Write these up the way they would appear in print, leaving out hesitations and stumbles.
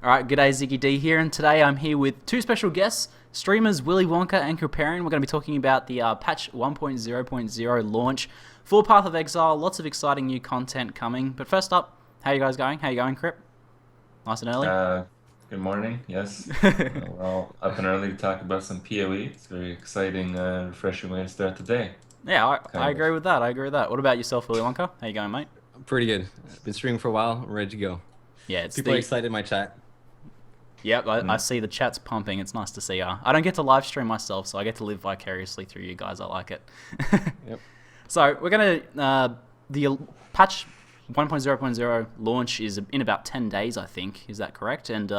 Alright, g'day ZiggyD here, and today I'm here with two special guests, streamers WillyWonka and Kripparrian. We're going to be talking about the patch 1.0.0 launch for Path of Exile. Lots of exciting new content coming. But first up, how you guys going? How you going, Krip? Nice and early? Good morning. Yes, we're all up and early to talk about some PoE. It's a very exciting, refreshing way to start the day, Yeah, I kind of. agree with that. I agree with that. What about yourself, WillyWonka? How you going, mate? Pretty good. Been streaming for a while. I'm ready to go. Yeah, it's People are the... excited in my chat. Yep, I Mm. see the chat's pumping. It's nice to see. I don't get to live stream myself, so I get to live vicariously through you guys. I like it. Yep. So we're gonna the patch 1.0.0 launch is in about 10 days, I think. Is that correct? And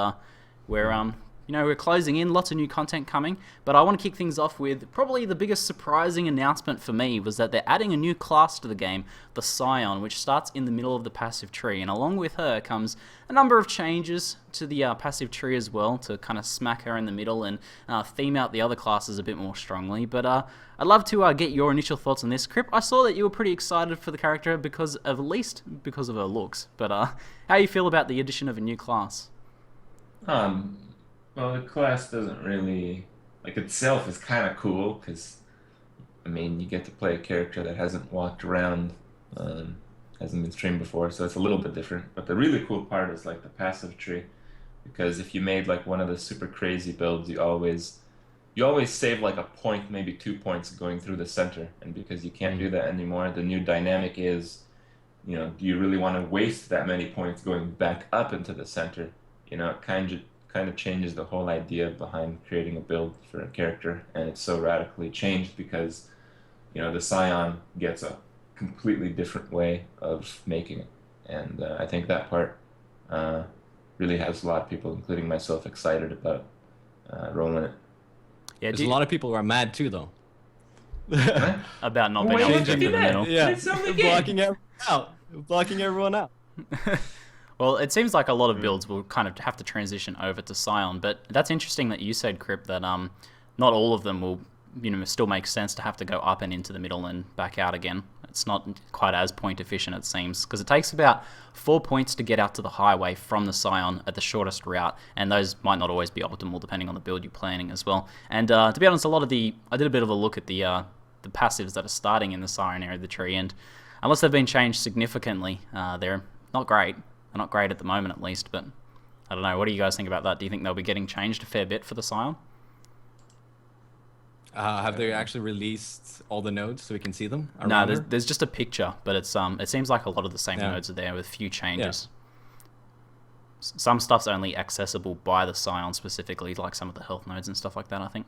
we're closing in. Lots of new content coming. But I want to kick things off with probably the biggest surprising announcement for me was that they're adding a new class to the game, the Scion, which starts in the middle of the passive tree. And along with her comes a number of changes to the passive tree as well to kind of smack her in the middle and theme out the other classes a bit more strongly. But I'd love to get your initial thoughts on this. Krip, I saw that you were pretty excited for the character at least because of her looks. But how you feel about the addition of a new class? Um, well, the class doesn't really like itself is kind of cool because I mean you get to play a character that hasn't walked around, hasn't been streamed before, so it's a little bit different. But the really cool part is like the passive tree, because if you made like one of the super crazy builds, you always save like a point, maybe 2 points going through the center, and because you can't do that anymore, the new dynamic is, do you really want to waste that many points going back up into the center? It kind of changes the whole idea behind creating a build for a character, and it's so radically changed because, the Scion gets a completely different way of making it, and I think that part uh, really has a lot of people, including myself, excited about rolling it. Yeah, There's a lot of people who are mad too, though. Huh? about not being Why able to would you get do to the that? middle. Yeah, It's only game. blocking everyone out. Blocking everyone out. Well, it seems like a lot of Mm. builds will kind of have to transition over to Scion, but that's interesting that you said, Krip, that not all of them will, still make sense to have to go up and into the middle and back out again. It's not quite as point efficient, it seems, because it takes about 4 points to get out to the highway from the Scion at the shortest route, and those might not always be optimal depending on the build you're planning as well. And to be honest, I did a bit of a look at the passives that are starting in the Scion area of the tree, and unless they've been changed significantly, they're not great. They're not great at the moment, at least, but I don't know. What do you guys think about that? Do you think they'll be getting changed a fair bit for the Scion? Have they actually released all the nodes so we can see them No, around her? there's just a picture, but it seems like a lot of the same Yeah. nodes are there with few changes. Some stuff's only accessible by the Scion specifically, like some of the health nodes and stuff like that, I think,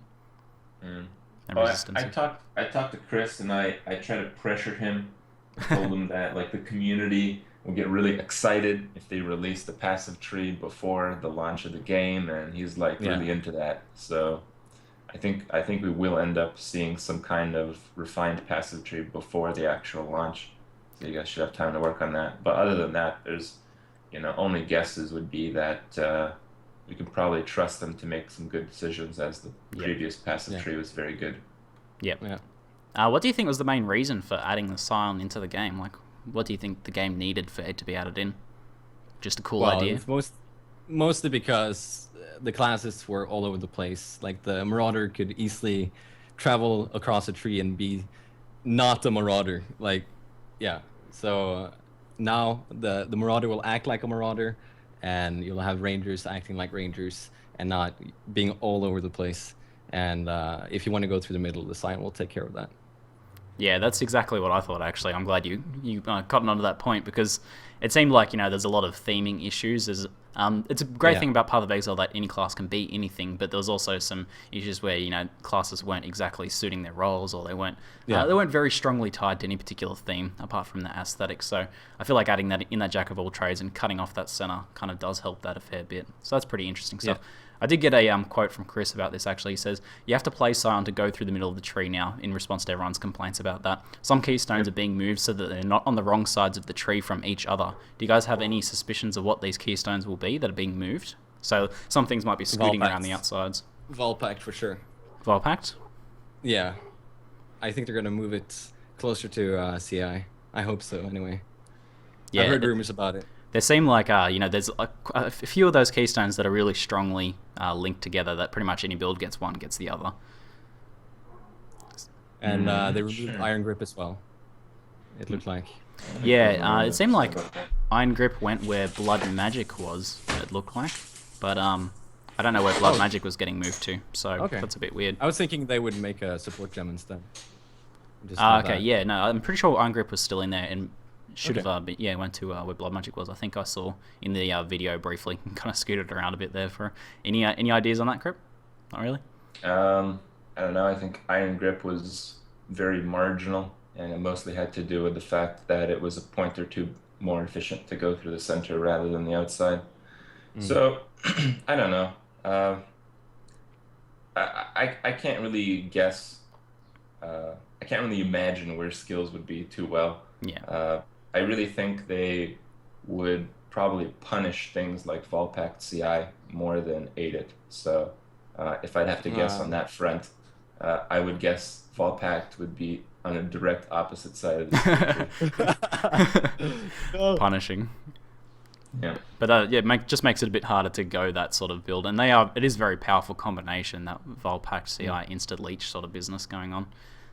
Mm. and Well, resistance. I talked to Chris, and I tried to pressure him. I told him that like the community will get really excited if they release the passive tree before the launch of the game, and he's like Yeah. really into that. So I think we will end up seeing some kind of refined passive tree before the actual launch. So you guys should have time to work on that. But other than that, there's only guesses would be that we can probably trust them to make some good decisions, as the Yep. previous passive Yeah. tree was very good. Yep. Yeah. What do you think was the main reason for adding the Scion into the game? Like, what do you think the game needed for it to be added in? Just a cool Well, idea? it's mostly because the classes were all over the place. Like the Marauder could easily travel across a tree and be not a Marauder. Like, yeah. So now the Marauder will act like a Marauder, and you'll have Rangers acting like Rangers and not being all over the place. And if you want to go through the middle, the Scion will take care of that. Yeah, that's exactly what I thought, actually. I'm glad you cottoned onto that point, because it seemed like, there's a lot of theming issues. It's a great Yeah. thing about Path of Exile that any class can be anything, but there was also some issues where, classes weren't exactly suiting their roles, or Yeah. they weren't very strongly tied to any particular theme, apart from the aesthetic. So I feel like adding that in that jack of all trades and cutting off that center kind of does help that a fair bit. So that's pretty interesting stuff. Yeah. I did get a quote from Chris about this, actually. He says, you have to play Scion to go through the middle of the tree now, in response to everyone's complaints about that. Some keystones are being moved so that they're not on the wrong sides of the tree from each other. Do you guys have any suspicions of what these keystones will be that are being moved? So some things might be scooting around the outsides. Volpact for sure. Volpact? Yeah. I think they're going to move it closer to CI. I hope so, anyway. Yeah, I've heard rumors about it. There seem like, there's a few of those keystones that are really strongly linked together, that pretty much any build gets one, gets the other. And they removed Iron Grip as well, it looked like. Yeah, it seemed like Iron Grip went where Blood Magic was, it looked like. But I don't know where Blood Magic was getting moved to, so that's a bit weird. I was thinking they would make a support gem instead. Okay, yeah, no, I'm pretty sure Iron Grip was still in there, and should have, went to where Blood Magic was. I think I saw in the video briefly, kind of scooted around a bit there. For any ideas on that, Krip? Not really? I don't know. I think Iron Grip was very marginal, and it mostly had to do with the fact that it was a point or two more efficient to go through the center rather than the outside. So, I don't know. I can't really guess. I can't really imagine where skills would be too well. Yeah. I really think they would probably punish things like Volpact CI more than aid it. So, if I'd have to guess on that front, I would guess Volpact would be on a direct opposite side of the spectrum. Punishing. Yeah. But just makes it a bit harder to go that sort of build. And it is a very powerful combination, that Volpact CI insta leech sort of business going on.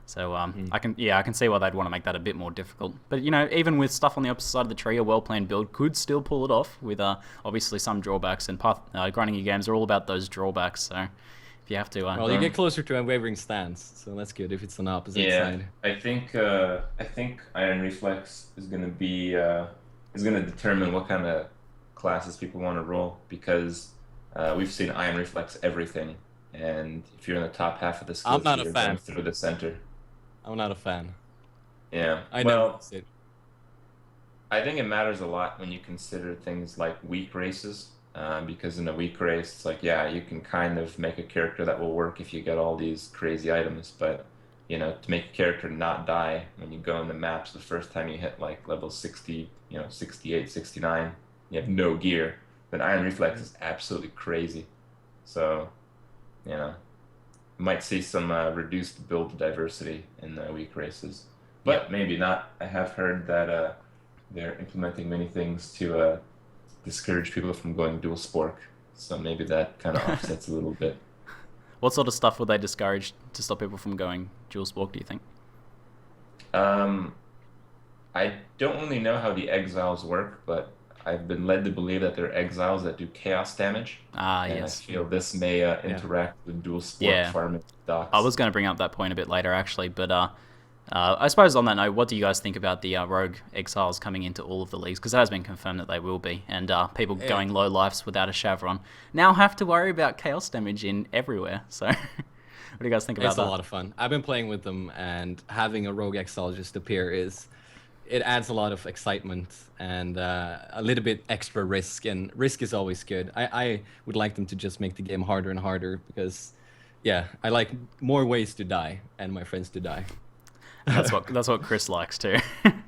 So I can see why they'd want to make that a bit more difficult. But even with stuff on the opposite side of the tree, a well-planned build could still pull it off with obviously some drawbacks. And grinding your games are all about those drawbacks. So if you have to, well, you get closer to Unwavering Stance, so that's good if it's on the opposite side. I think Iron Reflex is going to be determine what kind of classes people want to roll, because we've seen Iron Reflex everything, and if you're in the top half of the skill tree, you're going through the center. I'm not a fan. Yeah. I know. I think it matters a lot when you consider things like weak races, because in a weak race, it's like, you can kind of make a character that will work if you get all these crazy items, but to make a character not die when you go in the maps the first time you hit like level 60, 68, 69, you have no gear, then Iron Reflex is absolutely crazy. So, might see some reduced build diversity in the weak races, but maybe not. I have heard that they're implementing many things to discourage people from going dual spork, so maybe that kind of offsets a little bit. What sort of stuff would they discourage to stop people from going dual spork, do you think? I don't really know how the exiles work, but I've been led to believe that they're exiles that do chaos damage. And yes. I feel this may interact with dual spork farming docks. I was going to bring up that point a bit later, actually, but I suppose on that note, what do you guys think about the rogue exiles coming into all of the leagues? Because it has been confirmed that they will be, and people going low lives without a Chevron now have to worry about chaos damage in everywhere. So, what do you guys think about that? It's a lot of fun. I've been playing with them, and having a rogue exile just appear it adds a lot of excitement and a little bit extra risk, and risk is always good. I would like them to just make the game harder and harder, because, I like more ways to die and my friends to die. That's what Chris likes too.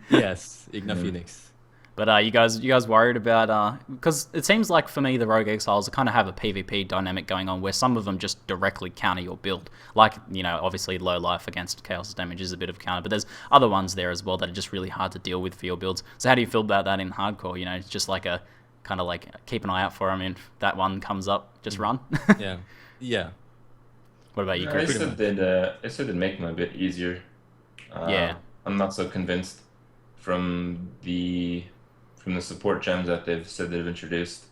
Yes, Igna Phoenix. But you guys worried about because it seems like for me the Rogue Exiles kind of have a PvP dynamic going on where some of them just directly counter your build. Like obviously low life against chaos damage is a bit of counter, but there's other ones there as well that are just really hard to deal with for your builds. So how do you feel about that in hardcore? It's just like a kind of like keep an eye out for them. If that one comes up, just run. Yeah. What about you, Chris? Chris? They said it'd make them a bit easier. I'm not so convinced from the support gems that they've said they've introduced.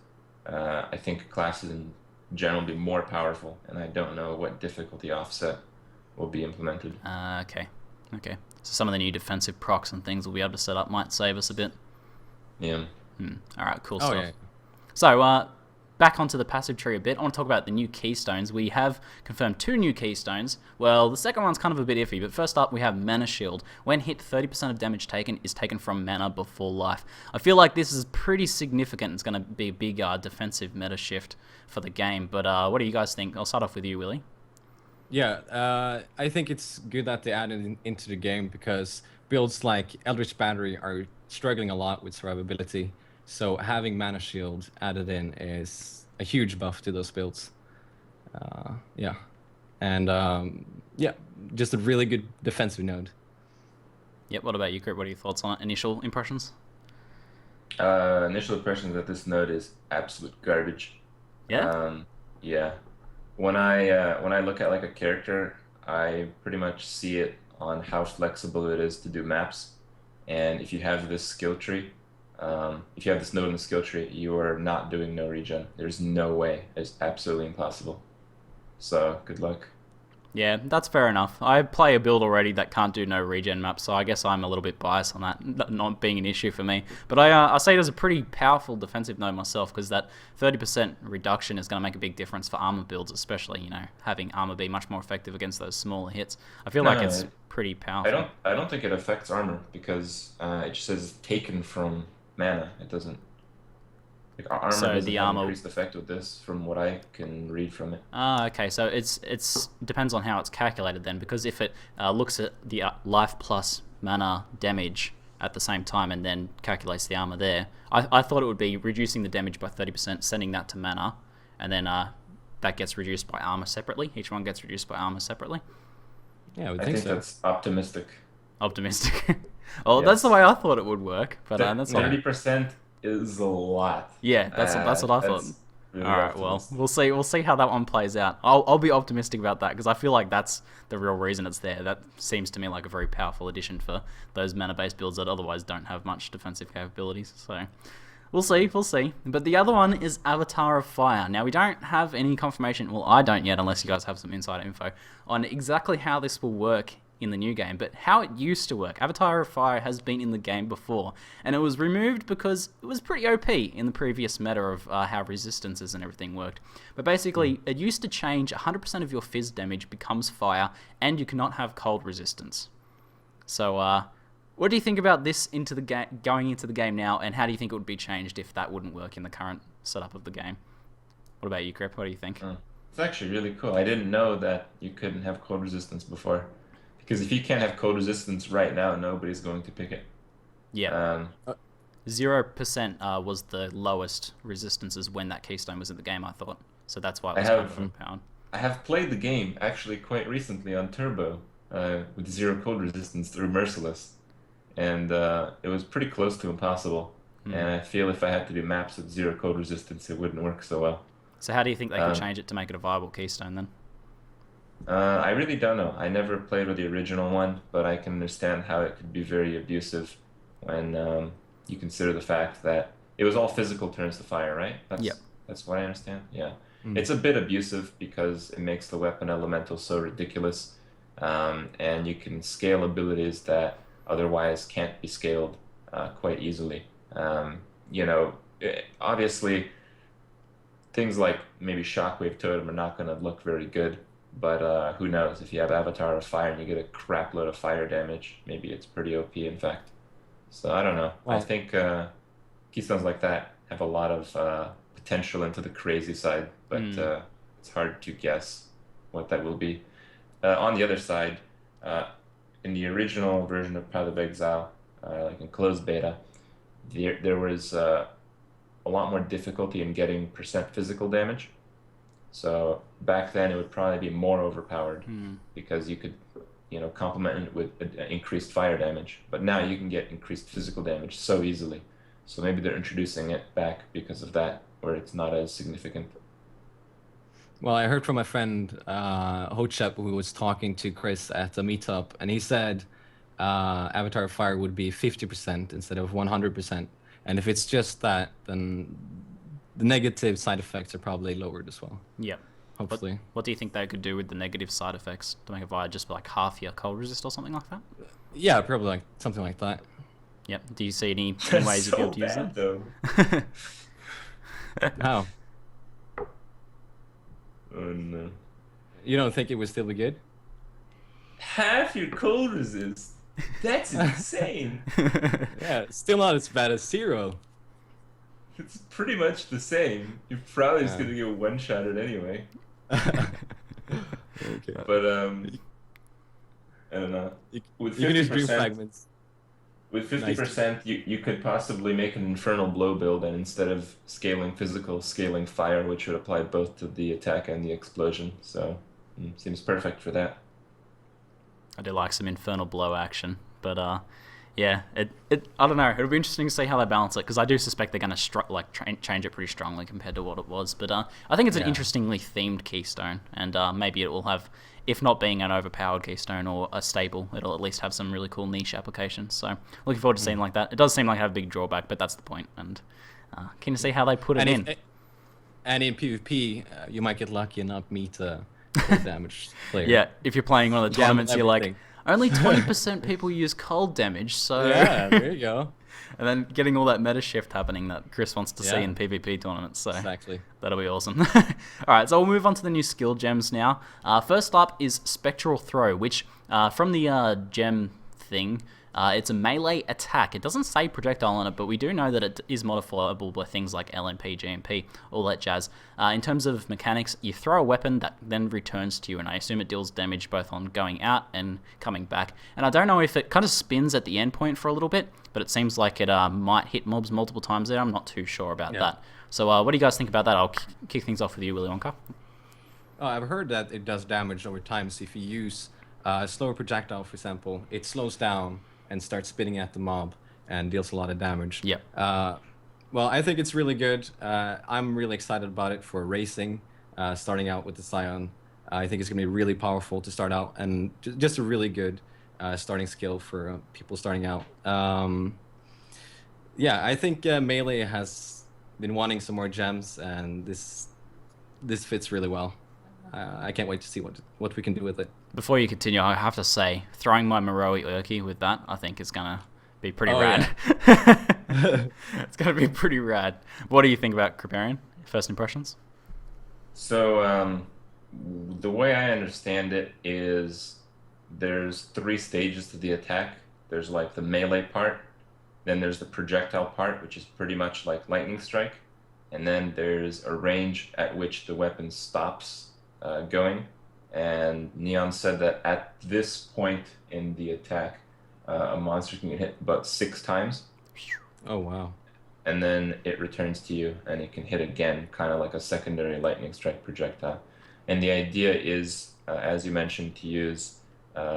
I think classes in general will be more powerful, and I don't know what difficulty offset will be implemented. Okay. So some of the new defensive procs and things we'll be able to set up might save us a bit. Yeah. All right, cool stuff. Yeah. So, back onto the passive tree a bit, I want to talk about the new keystones. We have confirmed 2 new keystones. Well, the second one's kind of a bit iffy, but first up we have Menace Shield. When hit, 30% of damage taken is taken from mana before life. I feel like this is pretty significant. It's going to be a big defensive meta shift for the game, but what do you guys think? I'll start off with you, Willy. Yeah, I think it's good that they added it into the game, because builds like Eldritch Battery are struggling a lot with survivability. So having Mana Shield added in is a huge buff to those builds. Just a really good defensive node. Yep, what about you, Krip? What are your thoughts on it? Initial impressions? Initial impression that this node is absolute garbage. Yeah. Yeah. When I look at like a character, I pretty much see it on how flexible it is to do maps. And if you have this skill tree, if you have this node in the skill tree, you are not doing no regen. There's no way. It's absolutely impossible. So good luck. Yeah, that's fair enough. I play a build already that can't do no regen maps, so I guess I'm a little bit biased on that, not being an issue for me. But I say it as a pretty powerful defensive node myself, because that 30% reduction is going to make a big difference for armor builds, especially, you know, having armor be much more effective against those smaller hits. I feel like it's pretty powerful. I don't think it affects armor because it just says taken from mana. It doesn't. Like, armor So doesn't the have armor- increased effect with this, from what I can read from it. Okay, so it's depends on how it's calculated then, because if it looks at the life plus mana damage at the same time and then calculates the armor there, I thought it would be reducing the damage by 30%, sending that to mana, and then that gets reduced by armor separately. Each one gets reduced by armor separately. Yeah, I would I think think so. that's optimistic. Optimistic. Well, Yes. that's the way I thought it would work, but that's all. 30% is a lot. Yeah, that's what I thought. That's really All right, well, optimistic. we'll see how that one plays out. I'll be optimistic about that because I feel like that's the real reason it's there. That seems to me like a very powerful addition for those mana-based builds that otherwise don't have much defensive capabilities. So we'll see. But the other one is Avatar of Fire. Now we don't have any confirmation. Well, I don't yet, unless you guys have some insider info on exactly how this will work in the new game, but how it used to work. Avatar of Fire has been in the game before, and it was removed because it was pretty OP in the previous meta of how resistances and everything worked. But basically, it used to change 100% of your fizz damage becomes fire, and you cannot have cold resistance. So, what do you think about this into the going into the game now, and how do you think it would be changed if that wouldn't work in the current setup of the game? What about you, Krip? What do you think? It's actually really cool. I didn't know that you couldn't have cold resistance before. Because if you can't have cold resistance right now, nobody's going to pick it. Yeah. 0% was the lowest resistances when that keystone was in the game, I thought. So that's why it was kind of overpowered. I have played the game actually quite recently on Turbo with 0 cold resistance through Merciless. And it was pretty close to impossible. And I feel if I had to do maps with 0 cold resistance, it wouldn't work so well. So how do you think they could change it to make it a viable keystone then? I really don't know. I never played with the original one, but I can understand how it could be very abusive when you consider the fact that it was all physical turns to fire, right? Yep. That's what I understand. Yeah. It's a bit abusive because it makes the weapon elemental so ridiculous, and you can scale abilities that otherwise can't be scaled quite easily. Obviously, things like maybe Shockwave Totem are not going to look very good. But who knows? If you have Avatar of Fire and you get a crap load of fire damage, maybe it's pretty OP, in fact. So I don't know. Well, I think keystones like that have a lot of potential into the crazy side, but it's hard to guess what that will be. On the other side, in the original version of Path of Exile, like in closed beta, there was a lot more difficulty in getting percent physical damage. So back then it would probably be more overpowered because you could, complement it with increased fire damage. But now you can get increased physical damage so easily. So maybe they're introducing it back because of that, where it's not as significant. Well, I heard from my friend Hochep, who was talking to Chris at a meetup, and he said Avatar of Fire would be 50% instead of 100%. And if it's just that, then the negative side effects are probably lowered as well. Yep. Hopefully. What do you think they could do with the negative side effects to make it via just like half your cold resist or something like that? Yeah, probably like something like that. Yep. Do you see any That's ways you'd be able to use bad, it? though. How? Oh no. You don't think it would still be good? Half your cold resist? That's insane. Yeah, still not as bad as 0. It's pretty much the same. You're probably just Yeah. gonna get one-shotted anyway. Okay. But I don't know. With You can use dream 50%, fragments. with 50%, you could possibly make an infernal blow build, and instead of scaling physical, scaling fire, which would apply both to the attack and the explosion. So seems perfect for that. I do like some infernal blow action, but Yeah, I don't know. It'll be interesting to see how they balance it, because I do suspect they're going to change it pretty strongly compared to what it was. But I think it's an interestingly themed keystone, and maybe it will have, if not being an overpowered keystone or a staple, it'll at least have some really cool niche applications. So looking forward to seeing like that. It does seem like it have a big drawback, but that's the point, and keen to see how they put it in. And in PvP, you might get lucky and not meet a cold damage player. Yeah, if you're playing one of the tournaments, you're like, only 20% people use cold damage, so... Yeah, there you go. And then getting all that meta shift happening that Chris wants to see in PvP tournaments, so exactly. That'll be awesome. Alright, so we'll move on to the new skill gems now. First up is Spectral Throw, which, from the gem thing... it's a melee attack. It doesn't say projectile on it, but we do know that it is modifiable by things like LMP, GMP, all that jazz. In terms of mechanics, you throw a weapon that then returns to you, and I assume it deals damage both on going out and coming back. And I don't know if it kind of spins at the end point for a little bit, but it seems like it might hit mobs multiple times there. I'm not too sure about that. So what do you guys think about that? I'll kick things off with you, WillyWonka. I've heard that it does damage over time, so if you use a slower projectile, for example, it slows down and starts spitting at the mob and deals a lot of damage. Yep. Well, I think it's really good. I'm really excited about it for racing, starting out with the Sion. I think it's going to be really powerful to start out, and just a really good starting skill for people starting out. Yeah, I think Melee has been wanting some more gems, and this fits really well. I can't wait to see what we can do with it. Before you continue, I have to say, throwing my Moroi Urki with that, I think is going to be pretty rad. Yeah. It's going to be pretty rad. What do you think about Kripparrian? First impressions? So, the way I understand it is there's 3 stages to the attack. There's like the melee part, then there's the projectile part, which is pretty much like lightning strike, and then there's a range at which the weapon stops going. And Neon said that at this point in the attack, a monster can get hit about 6 times. Oh, wow. And then it returns to you, and it can hit again, kind of like a secondary lightning strike projectile. And the idea is, as you mentioned, to use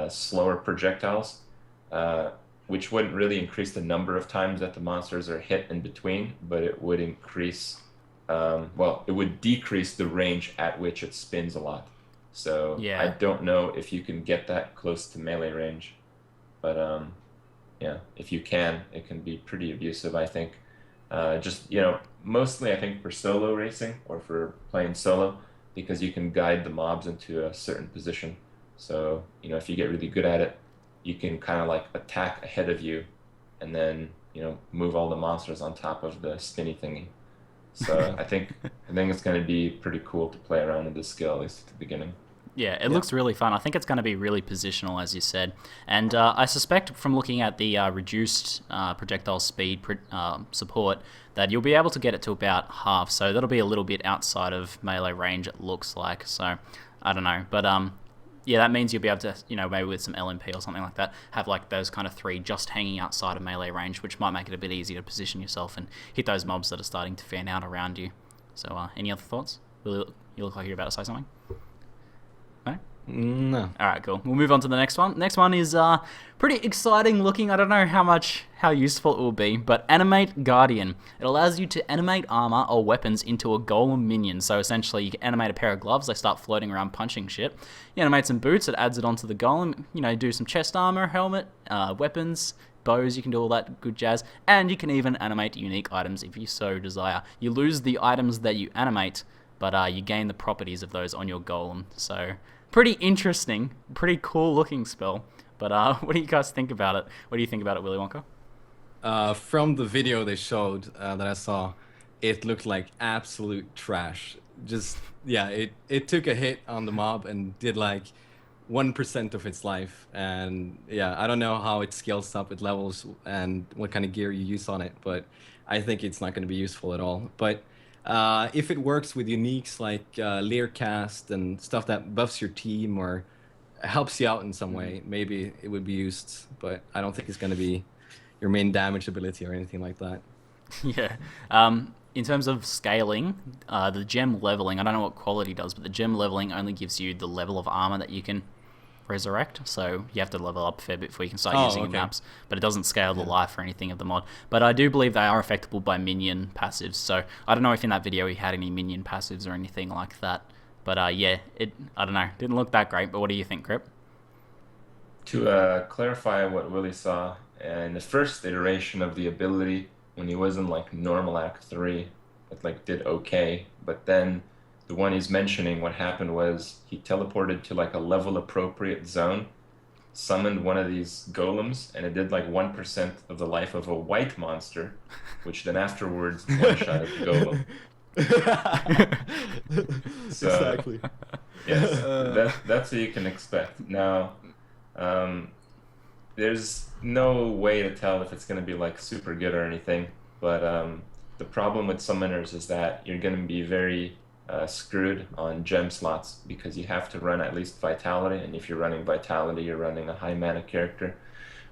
slower projectiles, which wouldn't really increase the number of times that the monsters are hit in between, but it would increase, it would decrease the range at which it spins a lot. So yeah. I don't know if you can get that close to melee range, but yeah, if you can, it can be pretty abusive, I think. Just, mostly I think for solo racing or for playing solo, because you can guide the mobs into a certain position. So, if you get really good at it, you can kind of like attack ahead of you and then, move all the monsters on top of the spinny thingy. So I think it's going to be pretty cool to play around with this skill, at least at the beginning. Yeah, it looks really fun. I think it's going to be really positional, as you said. And I suspect from looking at the reduced projectile speed support that you'll be able to get it to about half. So that'll be a little bit outside of melee range, it looks like. So I don't know. But yeah, that means you'll be able to, maybe with some LMP or something like that, have like those kind of 3 just hanging outside of melee range, which might make it a bit easier to position yourself and hit those mobs that are starting to fan out around you. So any other thoughts? You look like you're about to say something? No. Alright, cool. We'll move on to the next one. Next one is pretty exciting looking. I don't know how useful it will be, but Animate Guardian. It allows you to animate armor or weapons into a golem minion. So essentially you can animate a pair of gloves, they start floating around punching shit. You animate some boots, it adds it onto the golem. Do some chest armor, helmet, weapons, bows, you can do all that good jazz. And you can even animate unique items if you so desire. You lose the items that you animate, but you gain the properties of those on your golem. So pretty interesting, pretty cool looking spell. But what do you guys think about it? What do you think about it, WillyWonka? From the video they showed that I saw, it looked like absolute trash. Just, yeah, it took a hit on the mob and did like 1% of its life. And yeah, I don't know how it scales up, it levels, and what kind of gear you use on it, but I think it's not going to be useful at all. But if it works with uniques like Learcast and stuff that buffs your team or helps you out in some way, maybe it would be used, but I don't think it's going to be your main damage ability or anything like that. Yeah. In terms of scaling, the gem leveling, I don't know what quality does, but the gem leveling only gives you the level of armor that you can resurrect, so you have to level up a fair bit before you can start using maps, but it doesn't scale the life or anything of the mod. But I do believe they are affectable by minion passives, so I don't know if in that video he had any minion passives or anything like that. But yeah, I don't know, didn't look that great, but what do you think, Krip? To clarify what Willy saw, in the first iteration of the ability, when he was in like normal Act 3, it like did okay, but then the one he's mentioning, what happened was he teleported to like a level appropriate zone, summoned one of these golems, and it did like 1% of the life of a white monster, which then afterwards one-shotted the golem. So, exactly. Yes, that's what you can expect. Now, there's no way to tell if it's going to be like super good or anything, but the problem with summoners is that you're going to be very screwed on gem slots because you have to run at least Vitality, and if you're running Vitality, you're running a high mana character,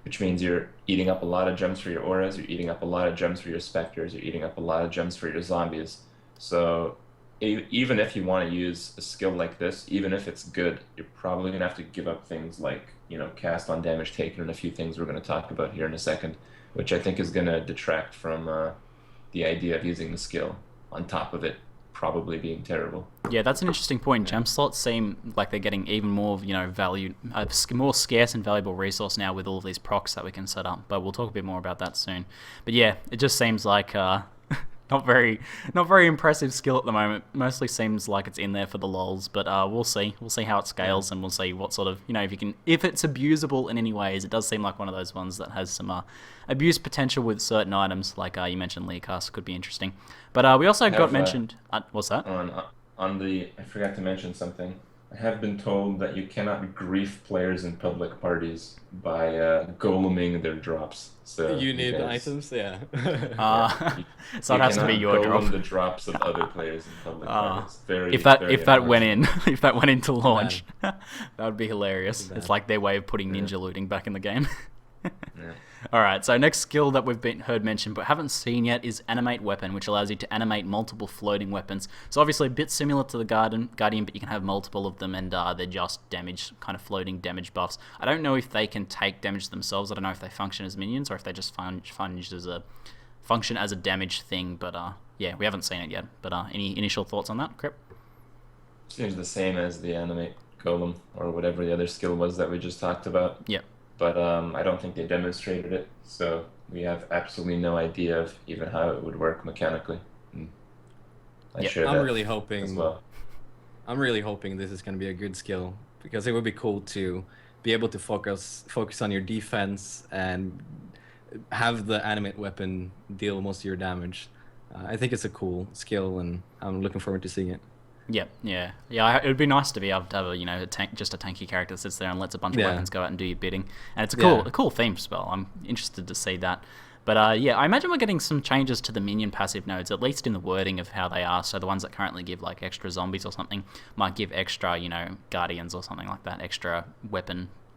which means you're eating up a lot of gems for your auras, you're eating up a lot of gems for your specters, you're eating up a lot of gems for your zombies. So even if you want to use a skill like this, even if it's good, you're probably going to have to give up things like, you know, cast on damage taken and a few things we're going to talk about here in a second, which I think is going to detract from the idea of using the skill on top of it probably being terrible. Yeah, that's an interesting point. Gem slots seem like they're getting even more, you know, value, more scarce and valuable resource now with all of these procs that we can set up. But we'll talk a bit more about that soon. But yeah, it just seems like not very impressive skill at the moment. Mostly seems like it's in there for the lols. But we'll see. We'll see how it scales, and we'll see what sort of, you know, if it's abusable in any ways. It does seem like one of those ones that has some abuse potential with certain items, like you mentioned, Leocast could be interesting. But we also got mentioned. What's that? I forgot to mention something. I have been told that you cannot grief players in public parties by goleming their drops. So you need items, yeah. So it has to be your drop. The drops of other players in public parties. If that went into launch, that would be hilarious. It's like their way of putting ninja looting back in the game. Yeah. Alright, so next skill that we've heard mentioned but haven't seen yet is Animate Weapon, which allows you to animate multiple floating weapons. So obviously a bit similar to the Guardian, but you can have multiple of them, and they're just damage, kind of floating damage buffs. I don't know if they can take damage themselves. I don't know if they function as minions or if they just function as a damage thing, but yeah, we haven't seen it yet. But any initial thoughts on that, Krip? Seems the same as the Animate Golem or whatever the other skill was that we just talked about. Yep. But I don't think they demonstrated it, so we have absolutely no idea of even how it would work mechanically. I'm really hoping as well. I'm really hoping this is going to be a good skill, because it would be cool to be able to focus on your defense and have the Animate Weapon deal most of your damage. I think it's a cool skill, and I'm looking forward to seeing it. Yeah. It would be nice to be able to have a tanky character that sits there and lets a bunch of weapons go out and do your bidding, and it's a cool theme spell. I'm interested to see that. But yeah, I imagine we're getting some changes to the minion passive nodes, at least in the wording of how they are. So the ones that currently give like extra zombies or something might give extra, you know, guardians or something like that, extra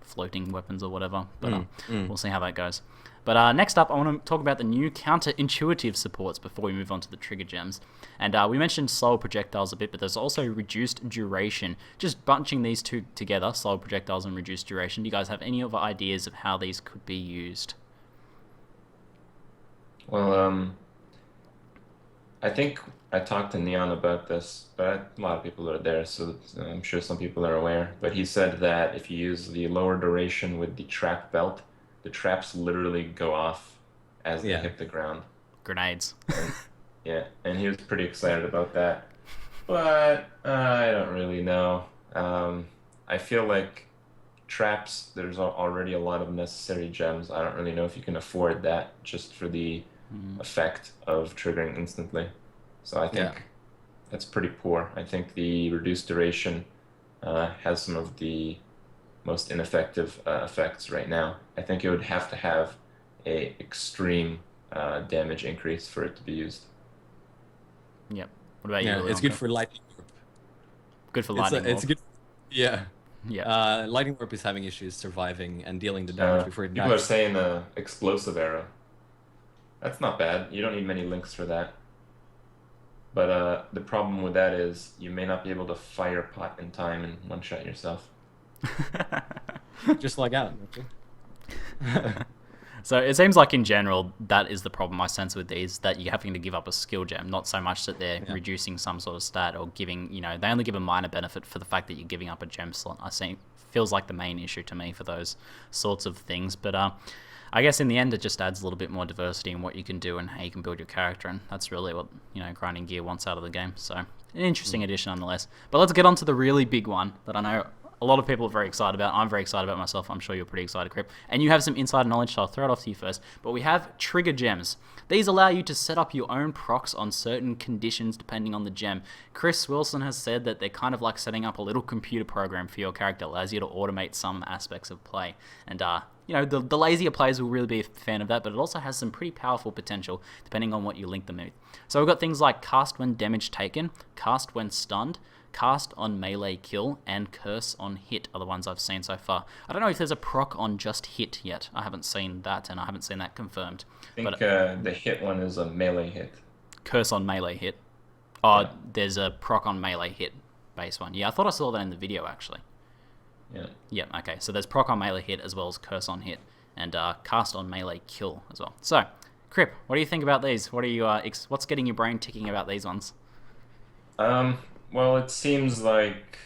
floating weapons or whatever. But we'll see how that goes. But next up, I want to talk about the new counterintuitive supports before we move on to the trigger gems. And we mentioned slower projectiles a bit, but there's also reduced duration. Just bunching these two together, slower projectiles and reduced duration. Do you guys have any other ideas of how these could be used? Well, I think I talked to Neon about this, but a lot of people are there, so I'm sure some people are aware. But he said that if you use the lower duration with the trap belt, the traps literally go off as they hit the ground. Grenades. And he was pretty excited about that. But I don't really know. I feel like traps, there's already a lot of necessary gems. I don't really know if you can afford that just for the effect of triggering instantly. So I think that's pretty poor. I think the reduced duration has some of the most ineffective effects right now. I think it would have to have a extreme damage increase for it to be used. Yep. What about you? It's good for lightning warp. Good for lightning warp. It's good. Yeah. Yeah. Lightning warp is having issues surviving and dealing the damage before it dies. People are saying explosive arrow. That's not bad. You don't need many links for that. But the problem with that is you may not be able to fire pot in time and one-shot yourself. Just log out. So it seems like in general that is the problem I sense with these, that you're having to give up a skill gem, not so much that they're reducing some sort of stat or giving, they only give a minor benefit for the fact that you're giving up a gem slot. I think feels like the main issue to me for those sorts of things. But I guess in the end it just adds a little bit more diversity in what you can do and how you can build your character, and that's really what grinding gear wants out of the game. So an interesting addition nonetheless. But let's get on to the really big one that I know a lot of people are very excited about. I'm very excited about myself. I'm sure you're pretty excited, Krip. And you have some insider knowledge, so I'll throw it off to you first. But we have trigger gems. These allow you to set up your own procs on certain conditions depending on the gem. Chris Wilson has said that they're kind of like setting up a little computer program for your character. It allows you to automate some aspects of play. And, the lazier players will really be a fan of that, but it also has some pretty powerful potential depending on what you link them with. So we've got things like cast when damage taken, cast when stunned, cast on melee kill, and curse on hit are the ones I've seen so far. I don't know if there's a proc on just hit yet. I haven't seen that, and I haven't seen that confirmed. I think the hit one is a melee hit. Curse on melee hit. Oh, yeah. There's a proc on melee hit base one. Yeah, I thought I saw that in the video, actually. Yeah. Yeah, okay. So there's proc on melee hit as well as curse on hit, and cast on melee kill as well. So, Krip, what do you think about these? What are you? What's getting your brain ticking about these ones? Well, it seems like,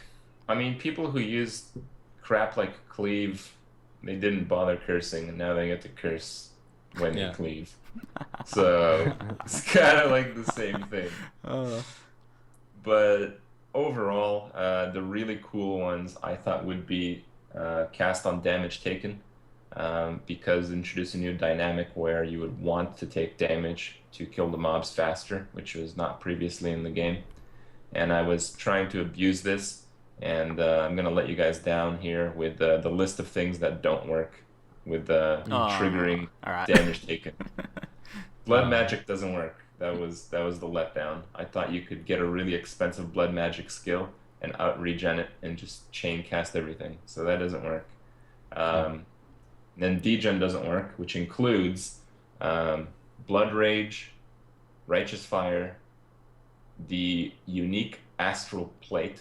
people who use crap like cleave, they didn't bother cursing, and now they get to curse when they cleave. So it's kind of like the same thing. But overall, the really cool ones I thought would be cast on damage taken, because it introduced a new dynamic where you would want to take damage to kill the mobs faster, which was not previously in the game. And I was trying to abuse this, and I'm going to let you guys down here with the list of things that don't work with triggering damage taken. Blood magic doesn't work. That was the letdown. I thought you could get a really expensive blood magic skill and out-regen it and just chain cast everything. So that doesn't work. Then degen doesn't work, which includes Blood Rage, Righteous Fire, the unique Astral Plate.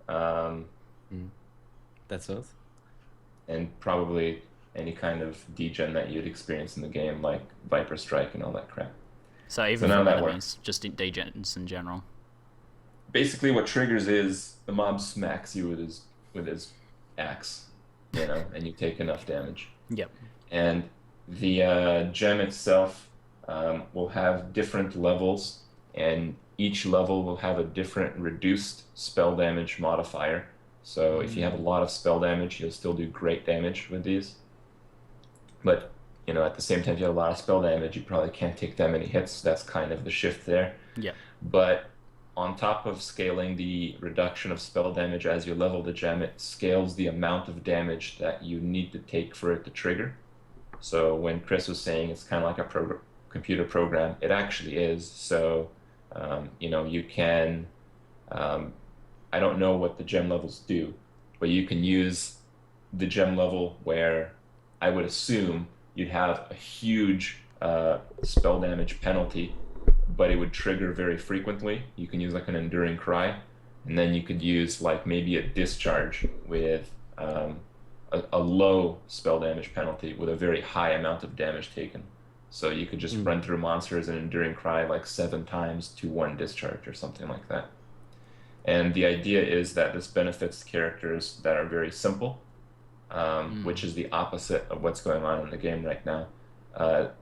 That's it. And probably any kind of degen that you'd experience in the game, like Viper Strike and all that crap. So even for enemies, just in degens in general. Basically, what triggers is the mob smacks you with his axe, and you take enough damage. Yep. And the gem itself will have different levels, and each level will have a different reduced spell damage modifier. So if you have a lot of spell damage, you'll still do great damage with these. But, at the same time, if you have a lot of spell damage, you probably can't take that many hits. That's kind of the shift there. Yeah. But on top of scaling the reduction of spell damage as you level the gem, it scales the amount of damage that you need to take for it to trigger. So when Chris was saying it's kind of like a computer program, it actually is. So, you can, I don't know what the gem levels do, but you can use the gem level where I would assume you'd have a huge spell damage penalty, but it would trigger very frequently. You can use like an Enduring Cry, and then you could use like maybe a Discharge with a low spell damage penalty with a very high amount of damage taken. So you could just run through monsters and Enduring Cry like 7 times to 1 Discharge or something like that. And the idea is that this benefits characters that are very simple, which is the opposite of what's going on in the game right now.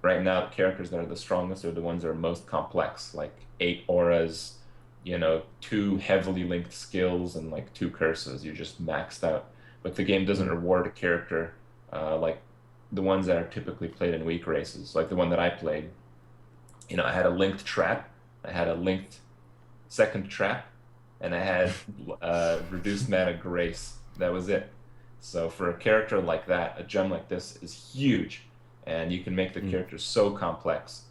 Right now, the characters that are the strongest are the ones that are most complex, like 8 auras, 2 heavily linked skills, and like 2 curses. You're just maxed out. But the game doesn't reward a character like the ones that are typically played in weak races, like the one that I played. I had a linked trap, I had a linked second trap, and I had reduced mana grace. That was it. So for a character like that, a gem like this is huge, and you can make the character so complex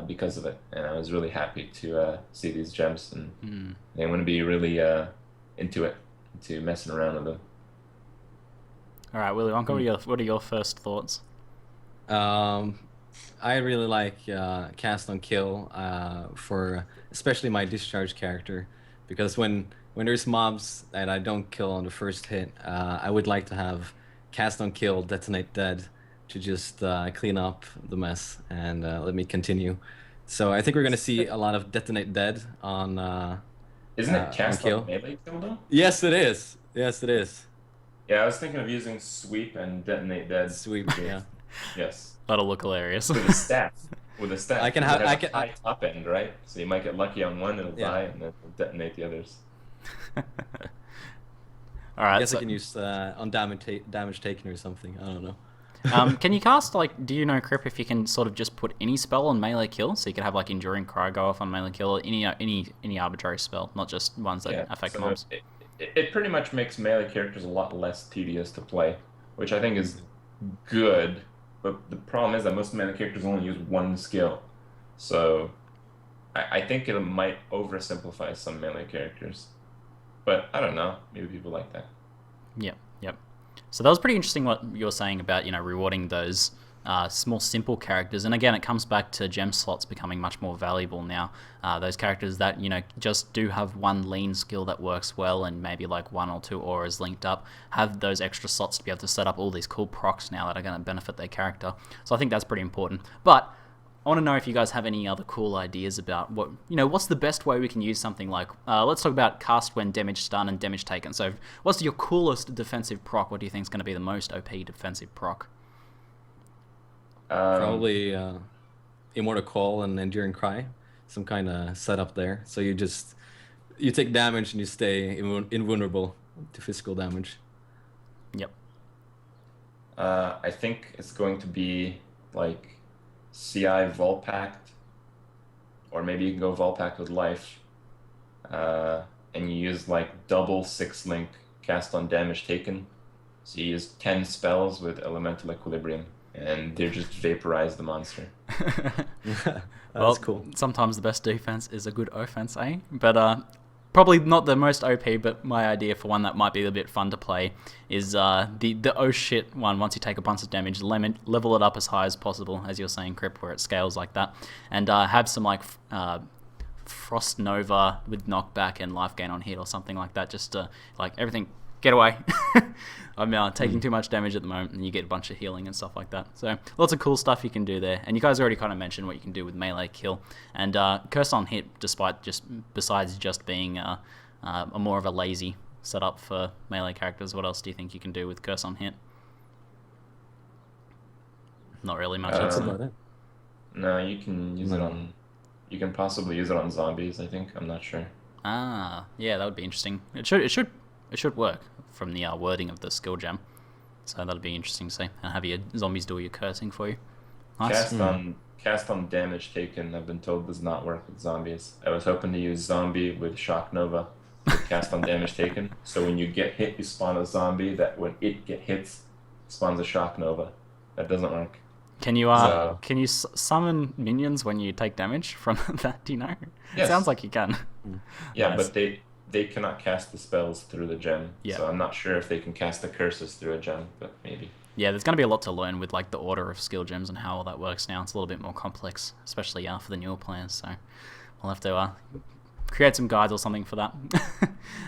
because of it. And I was really happy to see these gems, and I'm going to be really into it, into messing around with them. All right, WillyWonka, what are your first thoughts? I really like cast on kill for especially my discharge character, because when there's mobs that I don't kill on the first hit, I would like to have cast on kill, detonate dead to just clean up the mess and let me continue. So I think we're gonna see a lot of detonate dead on Isn't it on cast kill. on melee kill though? Yes, it is. Yes, it is. Yeah, I was thinking of using sweep and detonate dead. Sweep. Yeah. Yes. That'll look hilarious. With a staff. With a staff. I can It have- has I a can- high top end, right? So you might get lucky on one, it'll Yeah. die, and then it'll detonate the others. All right. I guess so, I can use on damage taken or something. I don't know. can you cast, like, do you know, Krip, if you can sort of just put any spell on melee kill? So you could have, like, Enduring Cry go off on melee kill, or any arbitrary spell, not just ones that affect so mobs. it pretty much makes melee characters a lot less tedious to play, which I think is good. But the problem is that most melee characters only use one skill. So I think it might oversimplify some melee characters. But I don't know. Maybe people like that. Yep. So that was pretty interesting what you were saying about, rewarding those more simple characters. And again, it comes back to gem slots becoming much more valuable now. Those characters that, just do have one lean skill that works well and maybe like one or two auras linked up, have those extra slots to be able to set up all these cool procs now that are going to benefit their character. So I think that's pretty important. But I want to know if you guys have any other cool ideas about what's the best way we can use something like, let's talk about cast when damage stun and damage taken. So what's your coolest defensive proc? What do you think is going to be the most OP defensive proc? Probably Immortal Call and Enduring Cry, some kind of setup there. So you take damage and you stay invulnerable to physical damage. Yep. I think it's going to be like CI Volpact, or maybe you can go Volpact with life, and you use like double 6-link cast on damage taken. So you use 10 spells with Elemental Equilibrium, and they just vaporize the monster. That's cool. Sometimes the best defense is a good offense, eh? But probably not the most OP, but my idea for one that might be a bit fun to play is the oh shit one. Once you take a bunch of damage, level it up as high as possible, as you're saying, Krip, where it scales like that, and have some like Frost Nova with knockback and life gain on hit or something like that, just to like everything get away. I'm taking too much damage at the moment, and you get a bunch of healing and stuff like that. So lots of cool stuff you can do there. And you guys already kind of mentioned what you can do with melee kill. And Curse on Hit, besides just being a more of a lazy setup for melee characters, what else do you think you can do with Curse on Hit? Not really much. That's about it. No, you can use it on... You can possibly use it on zombies, I think. I'm not sure. Yeah, that would be interesting. It should work from the wording of the skill gem. So that'll be interesting to see. And have your zombies do your cursing for you. Nice. Cast on damage taken, I've been told, does not work with zombies. I was hoping to use zombie with Shock Nova with cast on damage taken. So when you get hit, you spawn a zombie that when it get hits, spawns a Shock Nova. That doesn't work. Can you summon minions when you take damage from that? Do you know? Yes. It sounds like you can. Yeah, Nice. but they cannot cast the spells through the gem. Yeah. So I'm not sure if they can cast the curses through a gem, but maybe. Yeah, there's going to be a lot to learn with like the order of skill gems and how all that works now. It's a little bit more complex, especially for the newer players. So we'll have to create some guides or something for that.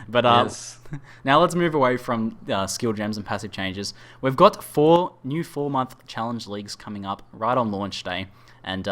But Yes. now let's move away from skill gems and passive changes. We've got 4 new 4-month challenge leagues coming up right on launch day. And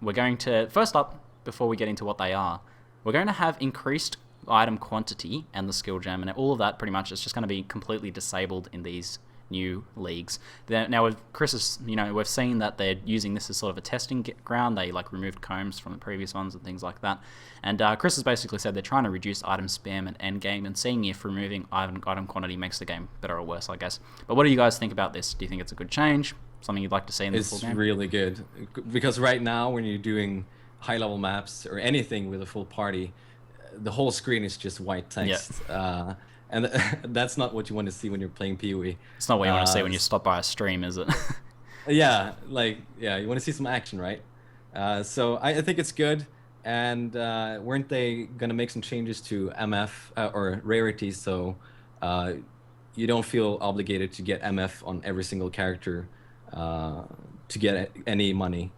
we're going to, first up, before we get into what they are, we're going to have increased item quantity and the skill gem, and all of that pretty much is just going to be completely disabled in these new leagues. Now with Chris's, we've seen that they're using this as sort of a testing ground. They like removed combs from the previous ones and things like that. And Chris has basically said they're trying to reduce item spam at end game and seeing if removing item quantity makes the game better or worse, I guess. But what do you guys think about this? Do you think it's a good change? Something you'd like to see in the full game? It's really good because right now when you're doing high level maps or anything with a full party, the whole screen is just white text. Yeah. And that's not what you want to see when you're playing PoE. It's not what you want to see when you stop by a stream, is it? Yeah, you want to see some action, right? So I think it's good. And weren't they going to make some changes to MF or rarities so you don't feel obligated to get MF on every single character to get any money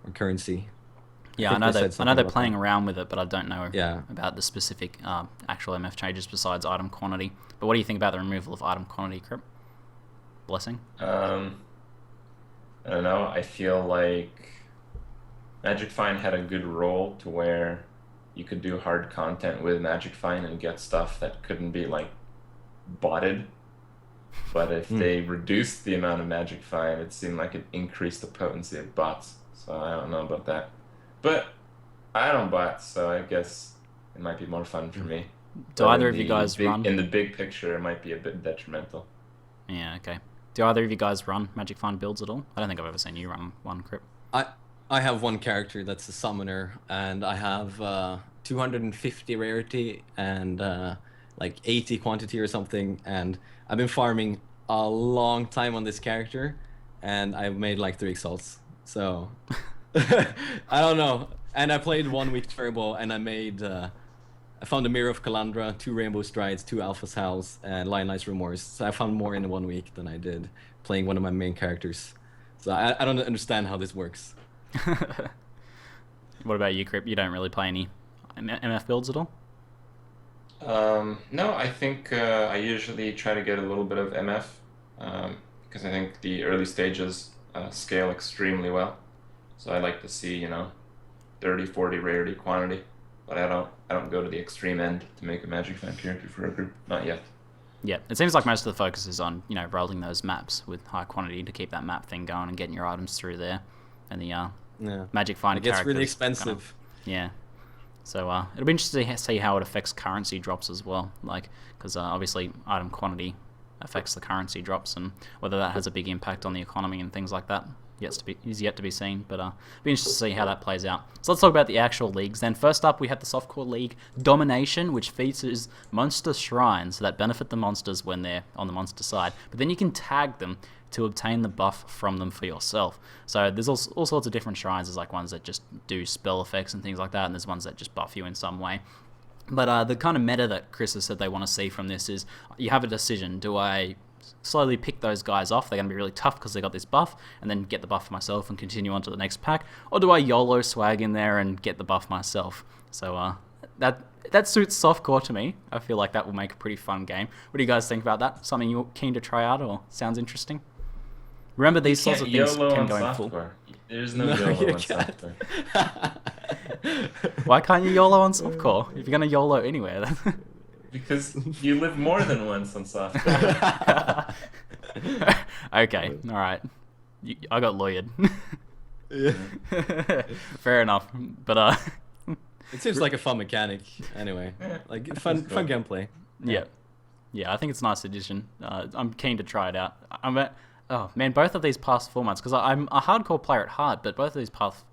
or currency? Yeah, I know they're playing around with it, but I don't know about the specific actual MF changes besides item quantity. But what do you think about the removal of item quantity, Krip? Blessing? I don't know. I feel like Magic Find had a good role to where you could do hard content with Magic Find and get stuff that couldn't be like botted. But if they reduced the amount of Magic Find, it seemed like it increased the potency of bots. So I don't know about that. But I don't bot, so I guess it might be more fun for me. Do But either in of you the guys run? In the big picture, it might be a bit detrimental. Yeah, okay. Do either of you guys run Magic Find builds at all? I don't think I've ever seen you run one, Krip. I have one character that's a summoner, and I have 250 rarity and like 80 quantity or something, and I've been farming a long time on this character, and I've made like 3 exalts. So I don't know. And I played 1 week Turbo, and I found a Mirror of Calandra, 2 Rainbow Strides, 2 Alpha's Howls, and Lionized Remorse. So I found more in 1 week than I did playing one of my main characters. So I don't understand how this works. What about you, Krip? You don't really play any MF builds at all? No, I think I usually try to get a little bit of MF because I think the early stages scale extremely well. So I like to see, 30, 40 rarity quantity, but I don't go to the extreme end to make a Magic Fan character for a group. Not yet. Yeah, it seems like most of the focus is on, rolling those maps with high quantity to keep that map thing going and getting your items through there. And the Magic Find it gets really characters expensive. Yeah. So it'll be interesting to see how it affects currency drops as well. Like, because obviously item quantity affects the currency drops, and whether that has a big impact on the economy and things like that is yet to be seen. But it'll be interesting to see how that plays out. So let's talk about the actual leagues. Then first up, we have the Softcore League Domination, which features monster shrines that benefit the monsters when they're on the monster side. But then you can tag them to obtain the buff from them for yourself. So there's all sorts of different shrines. There's like ones that just do spell effects and things like that, and there's ones that just buff you in some way. But the kind of meta that Chris has said they want to see from this is you have a decision. Do I slowly pick those guys off? They're going to be really tough because they got this buff, and then get the buff for myself and continue on to the next pack? Or do I YOLO swag in there and get the buff myself? So that suits softcore to me. I feel like that will make a pretty fun game. What do you guys think about that? Something you're keen to try out or sounds interesting? Remember, these sorts of things can go in full. There's no YOLO on softcore. Why can't you YOLO on softcore? If you're going to YOLO anywhere, then... Because you live more than once on softcore. Okay, alright. I got lawyered. Fair enough. But, it seems like a fun mechanic, anyway. Like, fun gameplay. Yeah. Yeah, I think it's a nice addition. I'm keen to try it out. Oh, man, both of these past 4 months, because I'm a hardcore player at heart, but both of these past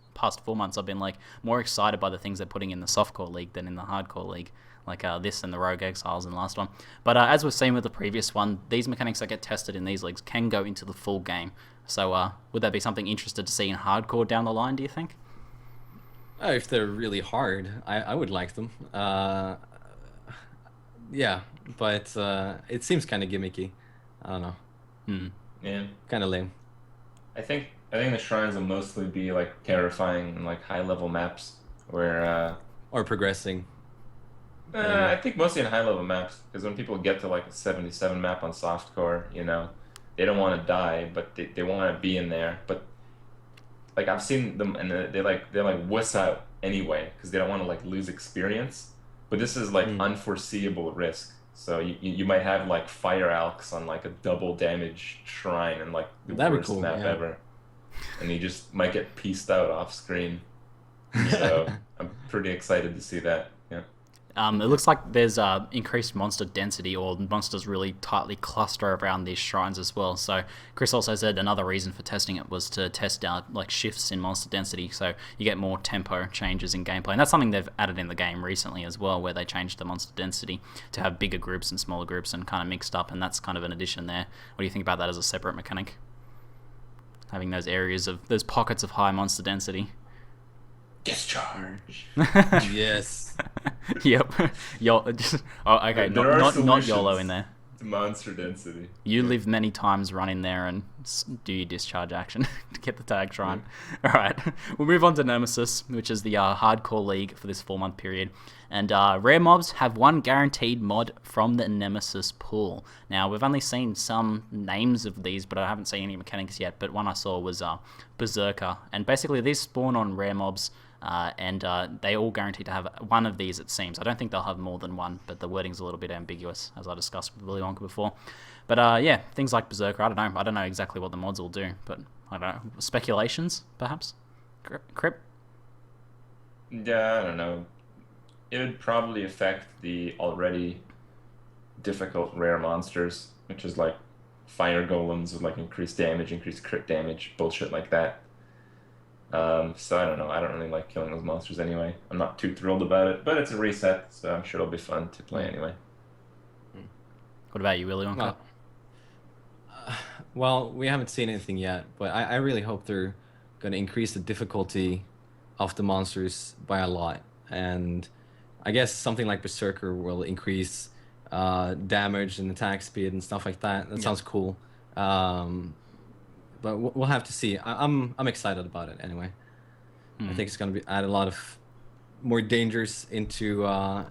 4 months I've been like more excited by the things they're putting in the Softcore League than in the Hardcore League. Like this and the Rogue Exiles in the last one. But as we've seen with the previous one, these mechanics that get tested in these leagues can go into the full game. So would that be something interested to see in Hardcore down the line, do you think? If they're really hard, I would like them. Yeah, but it seems kind of gimmicky. I don't know. Yeah. Kind of lame. I think the shrines will mostly be like terrifying and like high level maps where or progressing. I think mostly in high level maps, because when people get to like a 77 map on softcore, they don't want to die, but they want to be in there. But like I've seen them, and they like wuss out anyway because they don't want to like lose experience. But this is like unforeseeable risk. So you might have like fire alks on like a double damage shrine and like the worst map ever, and you just might get pieced out off screen. So I'm pretty excited to see that. Yeah. It looks like there's increased monster density, or monsters really tightly cluster around these shrines as well. So Chris also said another reason for testing it was to test out like shifts in monster density, so you get more tempo changes in gameplay. And that's something they've added in the game recently as well, where they changed the monster density to have bigger groups and smaller groups and kind of mixed up, and that's kind of an addition there. What do you think about that as a separate mechanic? Having those pockets of high monster density. Discharge. Yes. Yep. Okay. Not YOLO in there. to monster density. You live many times, run in there and do your discharge action to get the tag shrine. All right, we'll move on to Nemesis, which is the hardcore league for this 4-month period. And rare mobs have one guaranteed mod from the Nemesis pool. Now, we've only seen some names of these, but I haven't seen any mechanics yet. But one I saw was Berserker. And basically, these spawn on rare mobs, and they all guaranteed to have one of these, it seems. I don't think they'll have more than one, but the wording's a little bit ambiguous, as I discussed with WillyWonka before. But yeah, things like Berserker, I don't know exactly what the mods will do, but I don't know. Speculations, perhaps? Krip? Yeah, I don't know. It would probably affect the already difficult rare monsters, which is like fire golems with like increased damage, increased crit damage, bullshit like that. So I don't know. I don't really like killing those monsters anyway. I'm not too thrilled about it, but it's a reset, so I'm sure it'll be fun to play anyway. What about you, WillyWonka? Well, we haven't seen anything yet, but I really hope they're going to increase the difficulty of the monsters by a lot. And I guess something like Berserker will increase damage and attack speed and stuff like that. That sounds cool. But we'll have to see. I'm excited about it anyway. I think it's going to add a lot of more dangers into an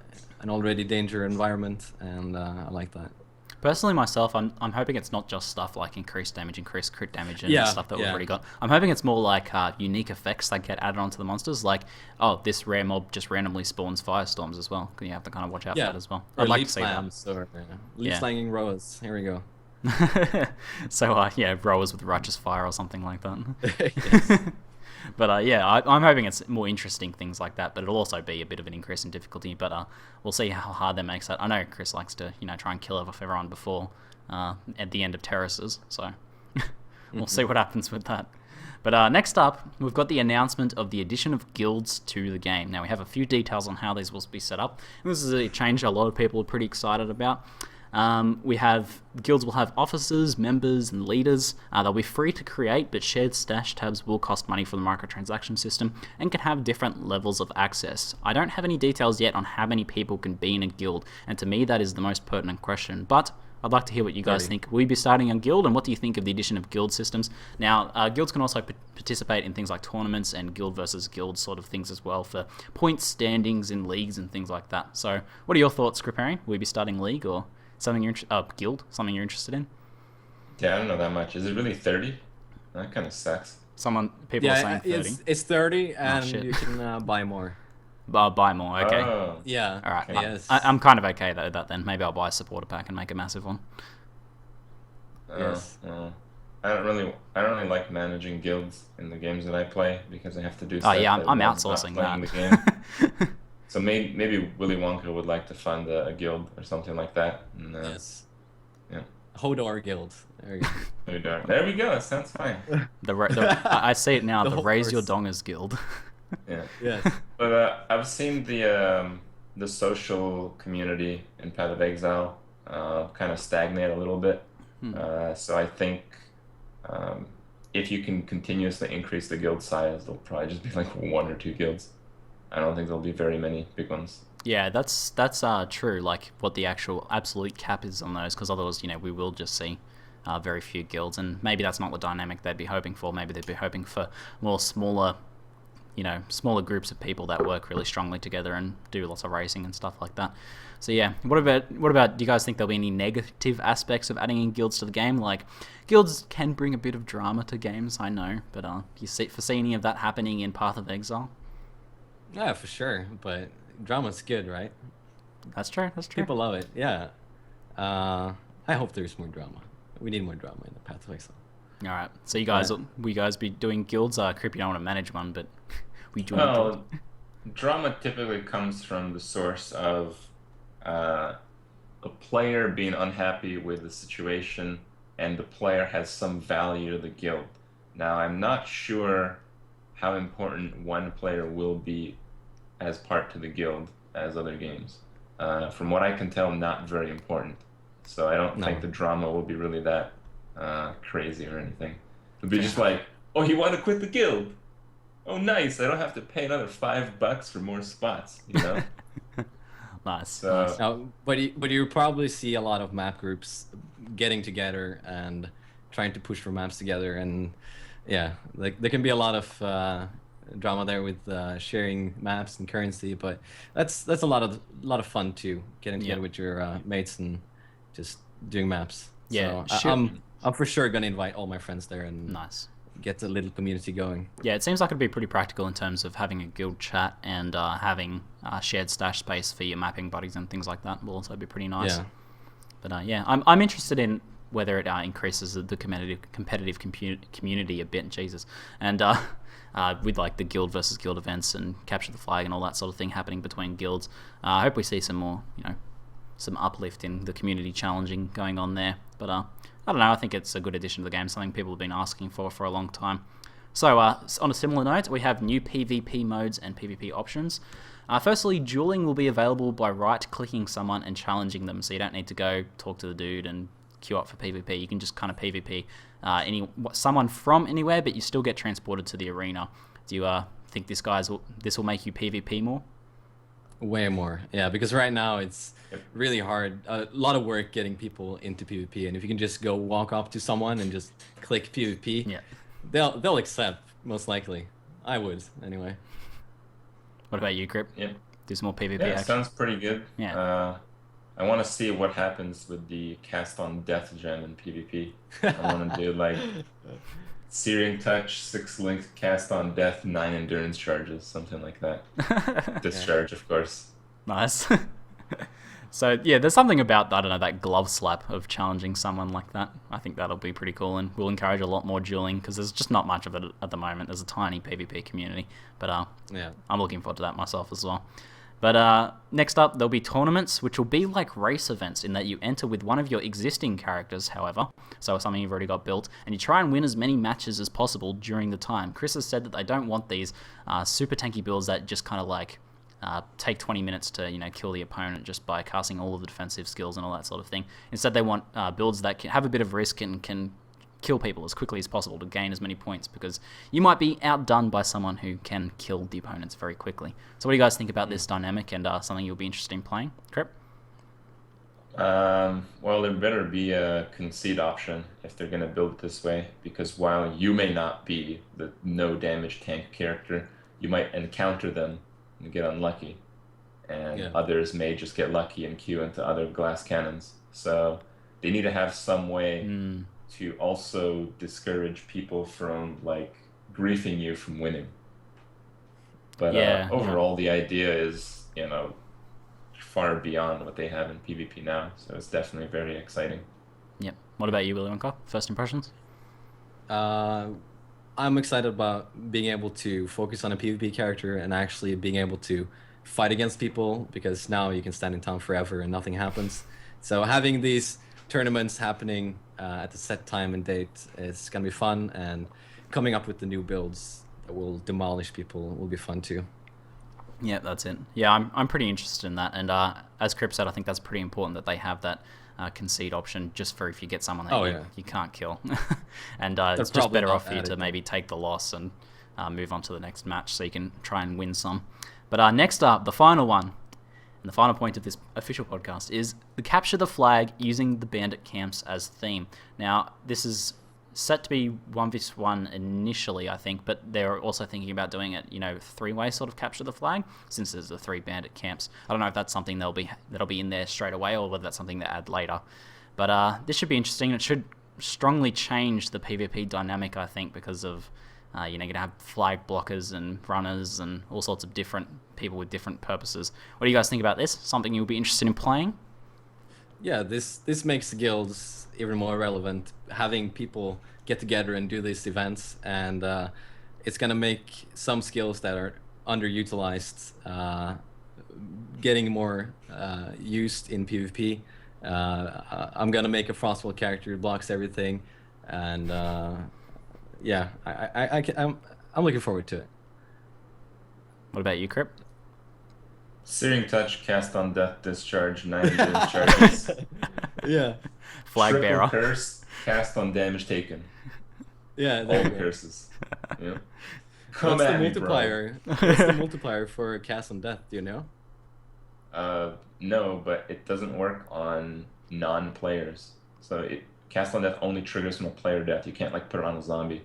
already danger environment, and I like that. Personally, myself, I'm hoping it's not just stuff like increased damage, increased crit damage, and stuff that we've already got. I'm hoping it's more like unique effects that get added onto the monsters, like, oh, this rare mob just randomly spawns firestorms as well. You have to kind of watch out for that as well. Or I'd like leaf to see that. slams, or leaf slanging rows. Here we go. So, yeah, rowers with righteous fire or something like that. Yes. But yeah, I'm hoping it's more interesting things like that, but it'll also be a bit of an increase in difficulty, but we'll see how hard that makes that. I know Chris likes to, try and kill off everyone before at the end of terraces, so we'll see what happens with that. But next up, we've got the announcement of the addition of guilds to the game. Now, we have a few details on how these will be set up. This is a change a lot of people are pretty excited about. Guilds will have officers, members, and leaders. They'll be free to create, but shared stash tabs will cost money for the microtransaction system and can have different levels of access. I don't have any details yet on how many people can be in a guild, and to me that is the most pertinent question, but I'd like to hear what you guys think. Will you be starting a guild, and what do you think of the addition of guild systems? Now, guilds can also participate in things like tournaments and guild versus guild sort of things as well for points, standings in leagues and things like that. So, what are your thoughts, Kripparrian? Will you be starting league or something guild? Something you're interested in? Yeah, I don't know that much. Is it really 30? That kind of sucks. People are saying 30. It's 30, and you can buy more. Buy more, okay. Oh. Yeah. All right. Okay. Yes. I'm kind of okay with that then. Maybe I'll buy a supporter pack and make a massive one. Yes. I don't really like managing guilds in the games that I play because I have to do Oh stuff. yeah, that I'm involves not outsourcing playing that. the game. So maybe WillyWonka would like to fund a guild or something like that. And, Yes. Yeah. Hodor Guild. There you go. There we go. That sounds fine. I see it now. The The whole Raise Your course. Dongers Guild. Yeah. Yes. But I've seen the social community in Path of Exile kind of stagnate a little bit. So I think if you can continuously increase the guild size, there'll probably just be like 1 or 2 guilds. I don't think there'll be very many big ones. Yeah, that's true. Like what the actual absolute cap is on those, because otherwise, we will just see very few guilds, and maybe that's not the dynamic they'd be hoping for. Maybe they'd be hoping for more smaller groups of people that work really strongly together and do lots of racing and stuff like that. So yeah, what about? Do you guys think there'll be any negative aspects of adding in guilds to the game? Like, guilds can bring a bit of drama to games, I know, but you foresee any of that happening in Path of Exile? Yeah, for sure. But drama's good, right? That's true. People love it. Yeah. I hope there's more drama. We need more drama in the Path of Exile. All right. So will you guys be doing guilds? Krip, you don't want to manage one, but we join. Well, drama typically comes from the source of a player being unhappy with the situation, and the player has some value to the guild. Now, I'm not sure how important one player will be as part to the guild as other games. From what I can tell, not very important. So I don't think the drama will be really that crazy or anything. It'll be just like, oh, you want to quit the guild? Oh, nice. I don't have to pay another $5 for more spots, Nice. So- nice. But you probably see a lot of map groups getting together and trying to push for maps together, and yeah, like there can be a lot of drama there with sharing maps and currency, but that's a lot of fun too, getting together Yeah. with your mates and just doing maps. Yeah, so sure. I'm for sure gonna invite all my friends there and Nice. get the little community going. Yeah, it seems like it'd be pretty practical in terms of having a guild chat and having shared stash space for your mapping buddies and things like that will also be pretty nice. Yeah. But yeah, I'm interested in whether it increases the competitive community a bit, Jesus, and with like the guild versus guild events and capture the flag and all that sort of thing happening between guilds. I hope we see some more, some uplift in the community challenging going on there. But I don't know, I think it's a good addition to the game, something people have been asking for a long time. So on a similar note, we have new PvP modes and PvP options. Firstly, dueling will be available by right-clicking someone and challenging them, so you don't need to go talk to the dude and queue up for PvP. You can just kind of PvP someone from anywhere, but you still get transported to the arena. Do you think this will make you PvP more? Way more, yeah, because right now it's really hard. A lot of work getting people into PvP, and if you can just go walk up to someone and just click PvP, Yeah. they'll accept, most likely. I would, anyway. What about you, Krip? Yeah. Do some more PvP Yeah, action? sounds pretty good. Yeah. I want to see what happens with the cast on death gem in PvP. I want to do like Searing Touch, 6 length cast on death, 9 endurance charges, something like that. Discharge, of course. Nice. So yeah, there's something about, I don't know, that glove slap of challenging someone like that. I think that'll be pretty cool, and will encourage a lot more dueling, because there's just not much of it at the moment. There's a tiny PvP community, but Yeah. I'm looking forward to that myself as well. But next up, there'll be tournaments, which will be like race events in that you enter with one of your existing characters, however, so something you've already got built, and you try and win as many matches as possible during the time. Chris has said that they don't want these super tanky builds that just kind of like take 20 minutes to kill the opponent just by casting all of the defensive skills and all that sort of thing. Instead, they want builds that can have a bit of risk and can kill people as quickly as possible to gain as many points, because you might be outdone by someone who can kill the opponents very quickly. So what do you guys think about this dynamic, and something you'll be interested in playing? Krip? Well, there better be a concede option if they're going to build it this way, because while you may not be the no damage tank character, you might encounter them and get unlucky, and others may just get lucky and queue into other glass cannons. So they need to have some way to also discourage people from like griefing you from winning. But overall, the idea is far beyond what they have in PvP now, so it's definitely very exciting. Yep. What about you, WillyWonka? First impressions? I'm excited about being able to focus on a PvP character and actually being able to fight against people, because now you can stand in town forever and nothing happens. So having these tournaments happening at the set time and date is going to be fun, and coming up with the new builds that will demolish people will be fun too. Yeah, that's it. Yeah, I'm pretty interested in that, and as Krip said, I think that's pretty important that they have that concede option, just for if you get someone that you can't kill. And it's just better off for you to maybe take the loss and move on to the next match, so you can try and win some. But next up, the final one, and the final point of this official podcast, is the capture the flag using the bandit camps as theme. Now, this is set to be 1v1 initially, I think, but they're also thinking about doing it, 3-way sort of capture the flag, since there's the 3 bandit camps. I don't know if that's something that'll be in there straight away, or whether that's something they add later. But this should be interesting. It should strongly change the PvP dynamic, I think, because of you're going to have flag blockers and runners and all sorts of different people with different purposes. What do you guys think about this? Something you'll be interested in playing? Yeah, this makes the guilds even more relevant. Having people get together and do these events, and it's gonna make some skills that are underutilized getting more used in PvP. I'm gonna make a Frostwall character who blocks everything, and I'm looking forward to it. What about you, Krip? Searing Touch, cast on death, discharge, 9 endurance charges. Yeah. Flag Triple bearer. Curse, cast on damage taken. Yeah. All the curses. Yeah. Come What's the at me, multiplier? What's the multiplier for cast on death? Do you know? No, but it doesn't work on non-players. So Cast on Death only triggers from a player death. You can't like put it on a zombie.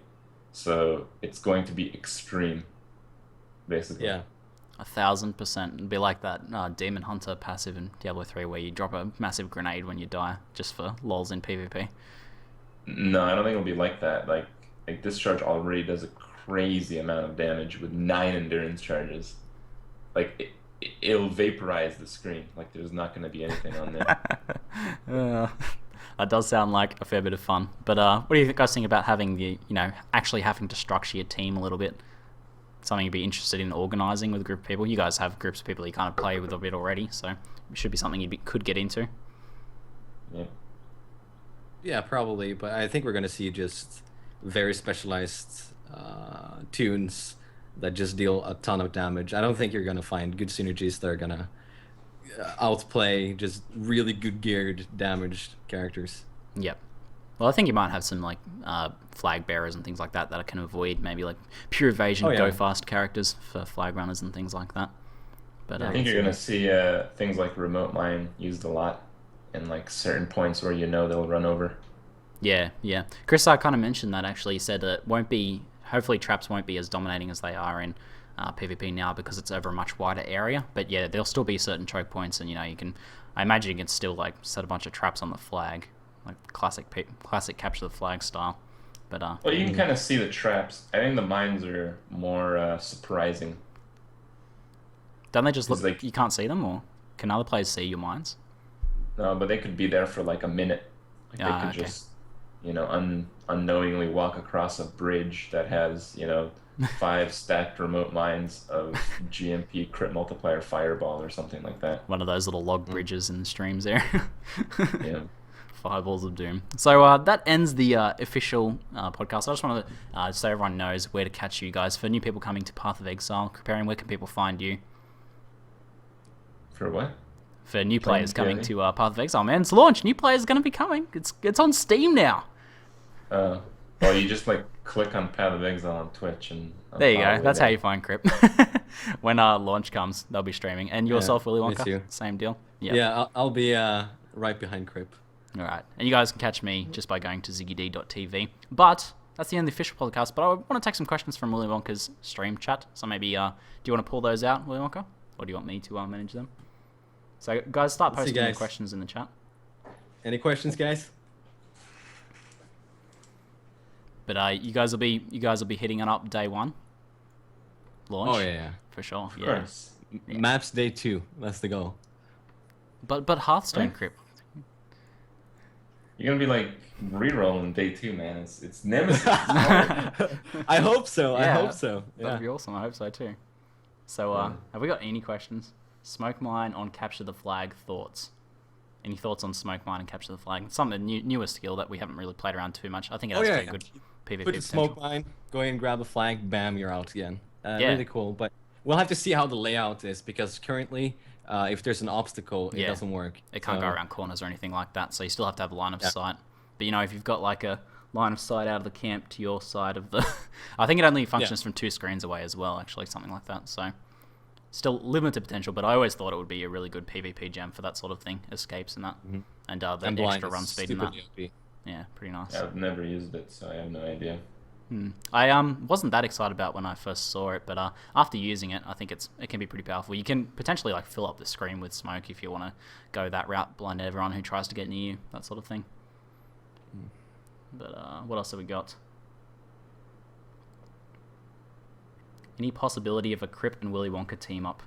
So it's going to be extreme, basically. Yeah. 1,000%. It'd be like that Demon Hunter passive in Diablo 3 where you drop a massive grenade when you die, just for lols in PvP. No, I don't think it'll be like that. Like Discharge already does a crazy amount of damage with 9 endurance charges. Like it'll vaporize the screen. Like there's not going to be anything on there. That does sound like a fair bit of fun. But what do you guys think about having actually having to structure your team a little bit? Something you'd be interested in organising with a group of people? You guys have groups of people you kind of play with a bit already, so it should be something you could get into. Yeah. Yeah, probably. But I think we're going to see just very specialized tunes that just deal a ton of damage. I don't think you're going to find good synergies that are going to outplay just really good geared damaged characters. Yep. Well, I think you might have some like flag bearers and things like that can avoid maybe like pure evasion, go fast characters for flag runners and things like that. But I think you're going to see things like remote mine used a lot in like certain points where they'll run over. Yeah. Chris kind of mentioned that actually. He said that it won't be, hopefully traps won't be as dominating as they are in PvP now because it's over a much wider area. But yeah, there'll still be certain choke points, and I imagine you can still like set a bunch of traps on the flag, like classic capture the flag style. But well, you can kind of see the traps. I think the mines are more surprising. Don't they just look like you can't see them, or can other players see your mines? No, but they could be there for like a minute. Like they could just, unknowingly walk across a bridge that has, 5 stacked remote mines of GMP crit multiplier fireball or something like that. One of those little log bridges in the streams there. Yeah. Fireballs of doom. So that ends the official podcast. I just want to so everyone knows where to catch you guys. For new people coming to Path of Exile, Kripparrian, where can people find you? For what? For new players coming to Path of Exile, man, it's launched. New players are going to be coming. It's on Steam now. Well, you just click on Path of Exile on Twitch and there you go. That's how you find Krip. When launch comes, they'll be streaming. And yourself, WillyWonka, same deal. Yep. Yeah, I'll be right behind Krip. All right, and you guys can catch me just by going to ZiggyD.tv. But that's the end of the official podcast. But I want to take some questions from Willy Wonka's stream chat. So maybe do you want to pull those out, Willy Wonka, or do you want me to manage them? So guys, start posting your questions in the chat. Any questions, guys? But you guys will be hitting it up day 1 launch. Oh yeah, for sure. Of course. Yeah. Maps day 2. That's the goal. But Hearthstone Krip. You're gonna be like rerolling day 2, man. It's Nemesis. I hope so. I hope so. Yeah. That'd be awesome. I hope so too. So have we got any questions? Smoke mine on capture the flag thoughts. Any thoughts on smoke mine and capture the flag? It's something newer skill that we haven't really played around too much. I think it has pretty good PvP Put the potential. smoke mine, go in, grab the flag, bam, you're out again. Really cool. But we'll have to see how the layout is because currently, if there's an obstacle, it doesn't work. It can't go around corners or anything like that. So you still have to have a line of sight. But if you've got like a line of sight out of the camp to your side of the, I think it only functions from 2 screens away as well. Actually, something like that. So. Still limited potential, but I always thought it would be a really good PvP gem for that sort of thing, escapes and that, and the extra run speed and that. OP. Yeah, pretty nice. Yeah, I've never used it, so I have no idea. I wasn't that excited about when I first saw it, but after using it, I think it can be pretty powerful. You can potentially fill up the screen with smoke if you want to go that route, blind everyone who tries to get near you, that sort of thing. But what else have we got? Any possibility of a Krip and Willy Wonka team up?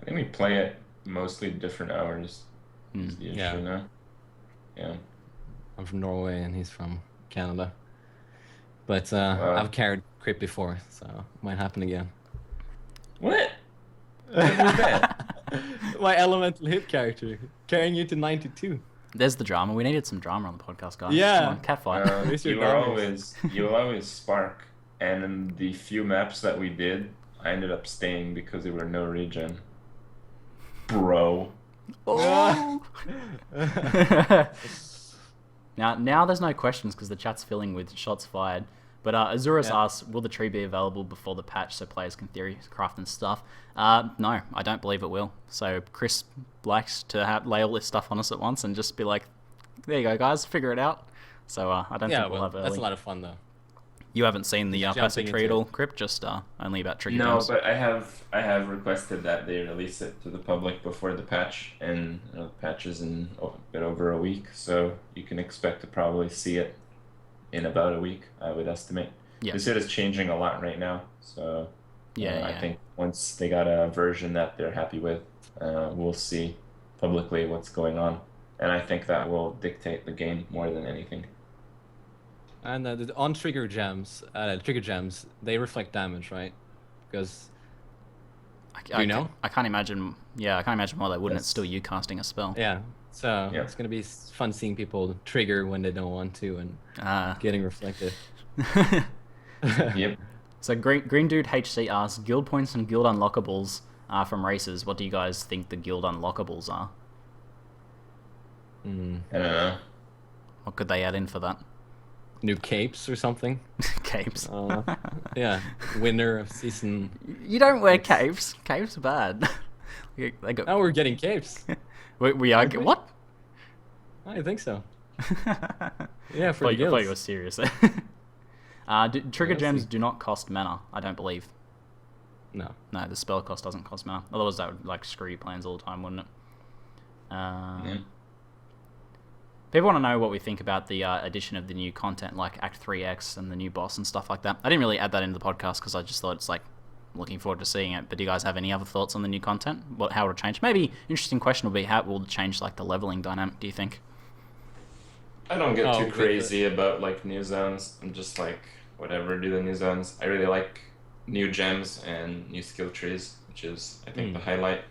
I think we play it mostly different hours. Is the issue now. Yeah. I'm from Norway and he's from Canada. But I've carried Krip before, so it might happen again. What? What was that? My elemental hit character, carrying you to 92. There's the drama. We needed some drama on the podcast, guys. Yeah. Come on, catfight. You will always spark. And in the few maps that we did, I ended up staying because there were no regen. Bro. Oh. now there's no questions because the chat's filling with shots fired. But Azurus Yeah. asks, will the tree be available before the patch so players can theory craft and stuff? No, I don't believe it will. So Chris likes to lay all this stuff on us at once and just be like, there you go, guys, figure it out. So I don't think we'll have early. That's a lot of fun though. You haven't seen the passive tree at into all, Krip? Just only about trigger No, gems? but I have requested that they release it to the public before the patch, and the patch is in a bit over a week, so you can expect to probably see it in about a week, I would estimate. Yeah. This is changing a lot right now, so Yeah, I think once they got a version that they're happy with, we'll see publicly what's going on, and I think that will dictate the game more than anything. And the on trigger gems, they reflect damage, right? Because you know? I can't imagine. Yeah, I can't imagine why they wouldn't. Yes. It's still you casting a spell. yeah, so it's gonna be fun seeing people trigger when they don't want to and getting reflected. Yep. So Green Dude HC asks, guild points and guild unlockables from races. What do you guys think the guild unlockables are? I don't know. What could they add in for that? New capes or something. Capes. Yeah, winner of season. You don't wear capes. Capes are bad. They got. Now we're getting capes. We are. What? I think so. Yeah, for I the thought you were guilds. serious. Trigger We'll gems see. do not cost mana, I don't believe. No. No, the spell cost doesn't cost mana. Otherwise, that would like screw your plans all the time, wouldn't it? Yeah. People want to know what we think about the addition of the new content, like Act 3X and the new boss and stuff like that. I didn't really add that into the podcast because I just thought it's like looking forward to seeing it. But do you guys have any other thoughts on the new content? How it'll change? Maybe interesting question will be how it will change like the leveling dynamic. Do you think? I don't get too with crazy about like new zones. I'm just like whatever, do the new zones. I really like new gems and new skill trees, which is I think the highlight.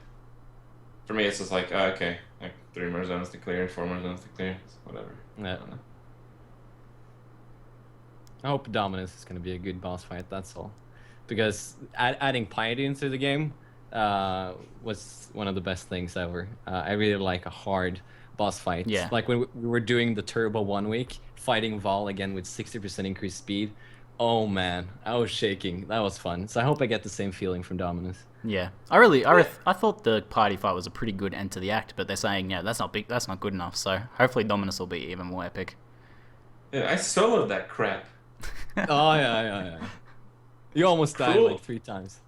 For me, it's just like okay, like 3 more zones to clear, 4 more zones to clear, so whatever. Yeah. I don't know. I hope Dominus is going to be a good boss fight, that's all. Because adding piety into the game was one of the best things ever. I really like a hard boss fight. Yeah. Like when we were doing the Turbo 1 week, fighting Vol again with 60% increased speed. Oh man, I was shaking. That was fun. So I hope I get the same feeling from Dominus. Yeah, I thought the party fight was a pretty good end to the act, but they're saying that's not good enough. So hopefully Dominus will be even more epic. Yeah, I soloed that crap. Oh yeah. You almost died Cool. like 3 times.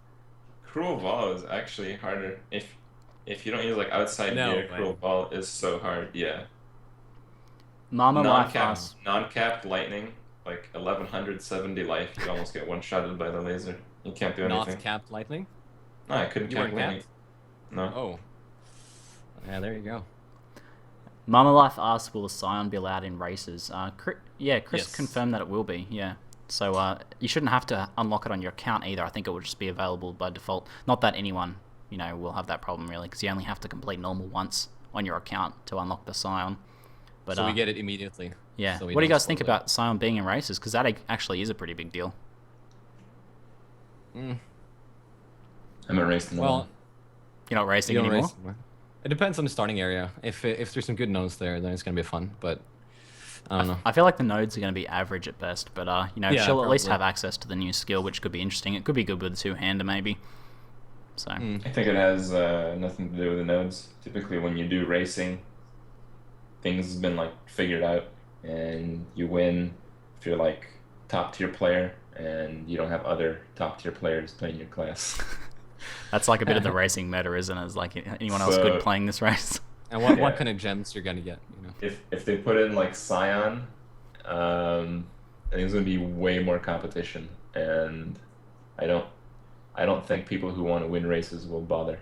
Cruel Vol is actually harder. If you don't use like outside No gear, way. Cruel Vol is so hard. Yeah. Mama Life asks, Non-capped lightning, like 1170 life. You almost get one-shotted by the laser. You can't do anything. Not capped lightning? No, I couldn't You cap weren't lightning. capped? No. Oh. Yeah, there you go. Mama Life asks, will the Scion be allowed in races? Chris Yes. confirmed that it will be. Yeah. So you shouldn't have to unlock it on your account either. I think it will just be available by default. Not that anyone, will have that problem really, because you only have to complete normal once on your account to unlock the Scion. But So we get it immediately. yeah. So we What do you don't guys think spoil it. about Sion being in races? Because that actually is a pretty big deal. I'm erased in the Well, You're not racing you don't anymore. race anymore. It depends on the starting area. If there's some good nodes there, then it's gonna be fun. But I don't know. I feel like the nodes are going to be average at best, but Yeah, she'll at least probably. have access to the new skill, which could be interesting. It could be good with a two-hander maybe. So I think it has nothing to do with the nodes. Typically, when you do racing, things have been like figured out, and you win if you're like top tier player, and you don't have other top tier players playing your class. that's like a bit of the racing meta, isn't it? Is like anyone else good playing this race? And what Yeah. kind of gems you're gonna get? If they put in like Scion, I think there's gonna be way more competition, and I don't think people who want to win races will bother.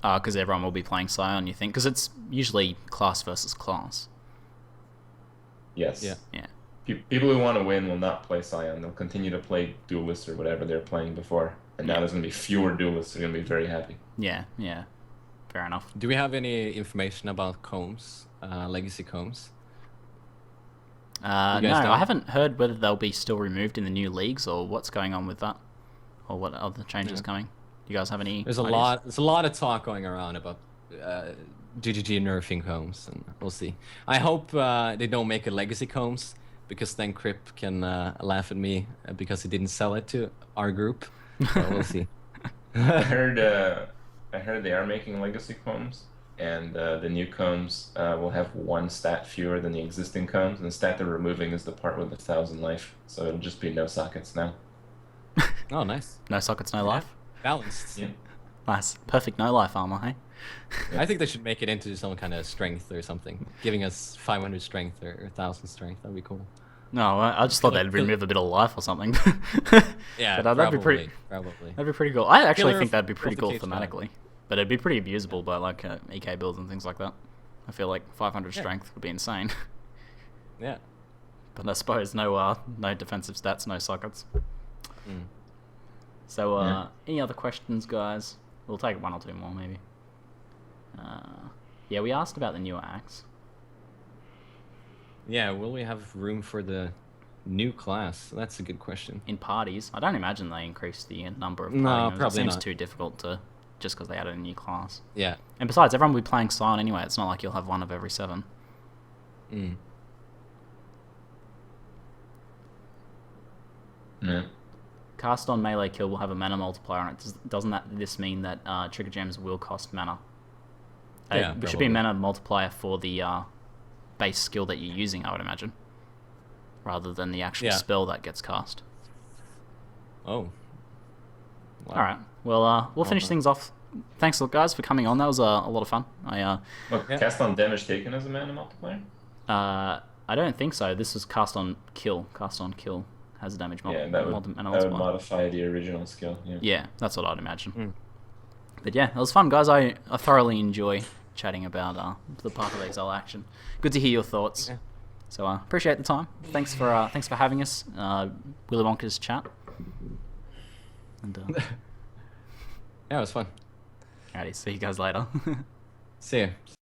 Because everyone will be playing Scion, you think? Because it's usually class versus class. Yes. Yeah. Yeah. People who want to win will not play Scion. They'll continue to play duelists or whatever they're playing before. And now there's going to be fewer duelists. They're going to be very happy. Yeah. Fair enough. Do we have any information about combs, legacy combs? No, guys don't? I haven't heard whether they'll be still removed in the new leagues or what's going on with that, or what other changes coming. You guys have any? There's a ideas? There's a lot of talk going around about GGG nerfing combs, and we'll see. I hope they don't make a legacy combs because then Krip can laugh at me because he didn't sell it to our group. So we'll see. I heard they are making legacy combs, and the new combs will have one stat fewer than the existing combs, and the stat they're removing is the part with 1,000 life, so it'll just be no sockets now. Oh, nice. No sockets, no life. Balanced. Yeah. Nice. Perfect no life armor, hey? I think they should make it into some kind of strength or something, giving us 500 strength or 1,000 strength. That'd be cool. No, I just thought they'd remove a bit of life or something. Yeah, But, that'd be pretty. Probably. That'd be pretty cool. I actually Killer think that'd be pretty of cool the cage time. thematically, but it'd be pretty abusable by like EK builds and things like that. I feel like 500 Yeah. strength would be insane. Yeah. But I suppose no defensive stats, no sockets. Mm. So Yeah. any other questions, guys? We'll take one or two more maybe. Yeah, we asked about the newer axe. Yeah, will we have room for the new class? That's a good question. In parties, I don't imagine they increased the number of No, party members. probably It seems not. too difficult to just because they added a new class. Yeah. And besides, everyone will be playing Sion anyway. It's not like you'll have one of every 7. Mm. Yeah. Cast on melee kill will have a mana multiplier on it. Doesn't this mean that trigger gems will cost mana? Yeah, It should be a probably. mana multiplier for the base skill that you're using, I would imagine, rather than the actual Yeah. spell that gets cast. Oh. Wow. All right. Well, we'll finish things off. Thanks, guys, for coming on. That was a lot of fun. Look, Yeah. cast on damage taken as a mana multiplier? I don't think so. This was cast on kill. Cast on kill has a damage Yeah, mana that would multiplier. modify the original skill. Yeah. Yeah, that's what I'd imagine. Mm. But yeah, it was fun, guys. I thoroughly enjoy chatting about the Path of Exile action. Good to hear your thoughts. Yeah. So appreciate the time. Thanks for having us. WillyWonka's chat. And Yeah, it was fun. alrighty, see you guys later. See ya.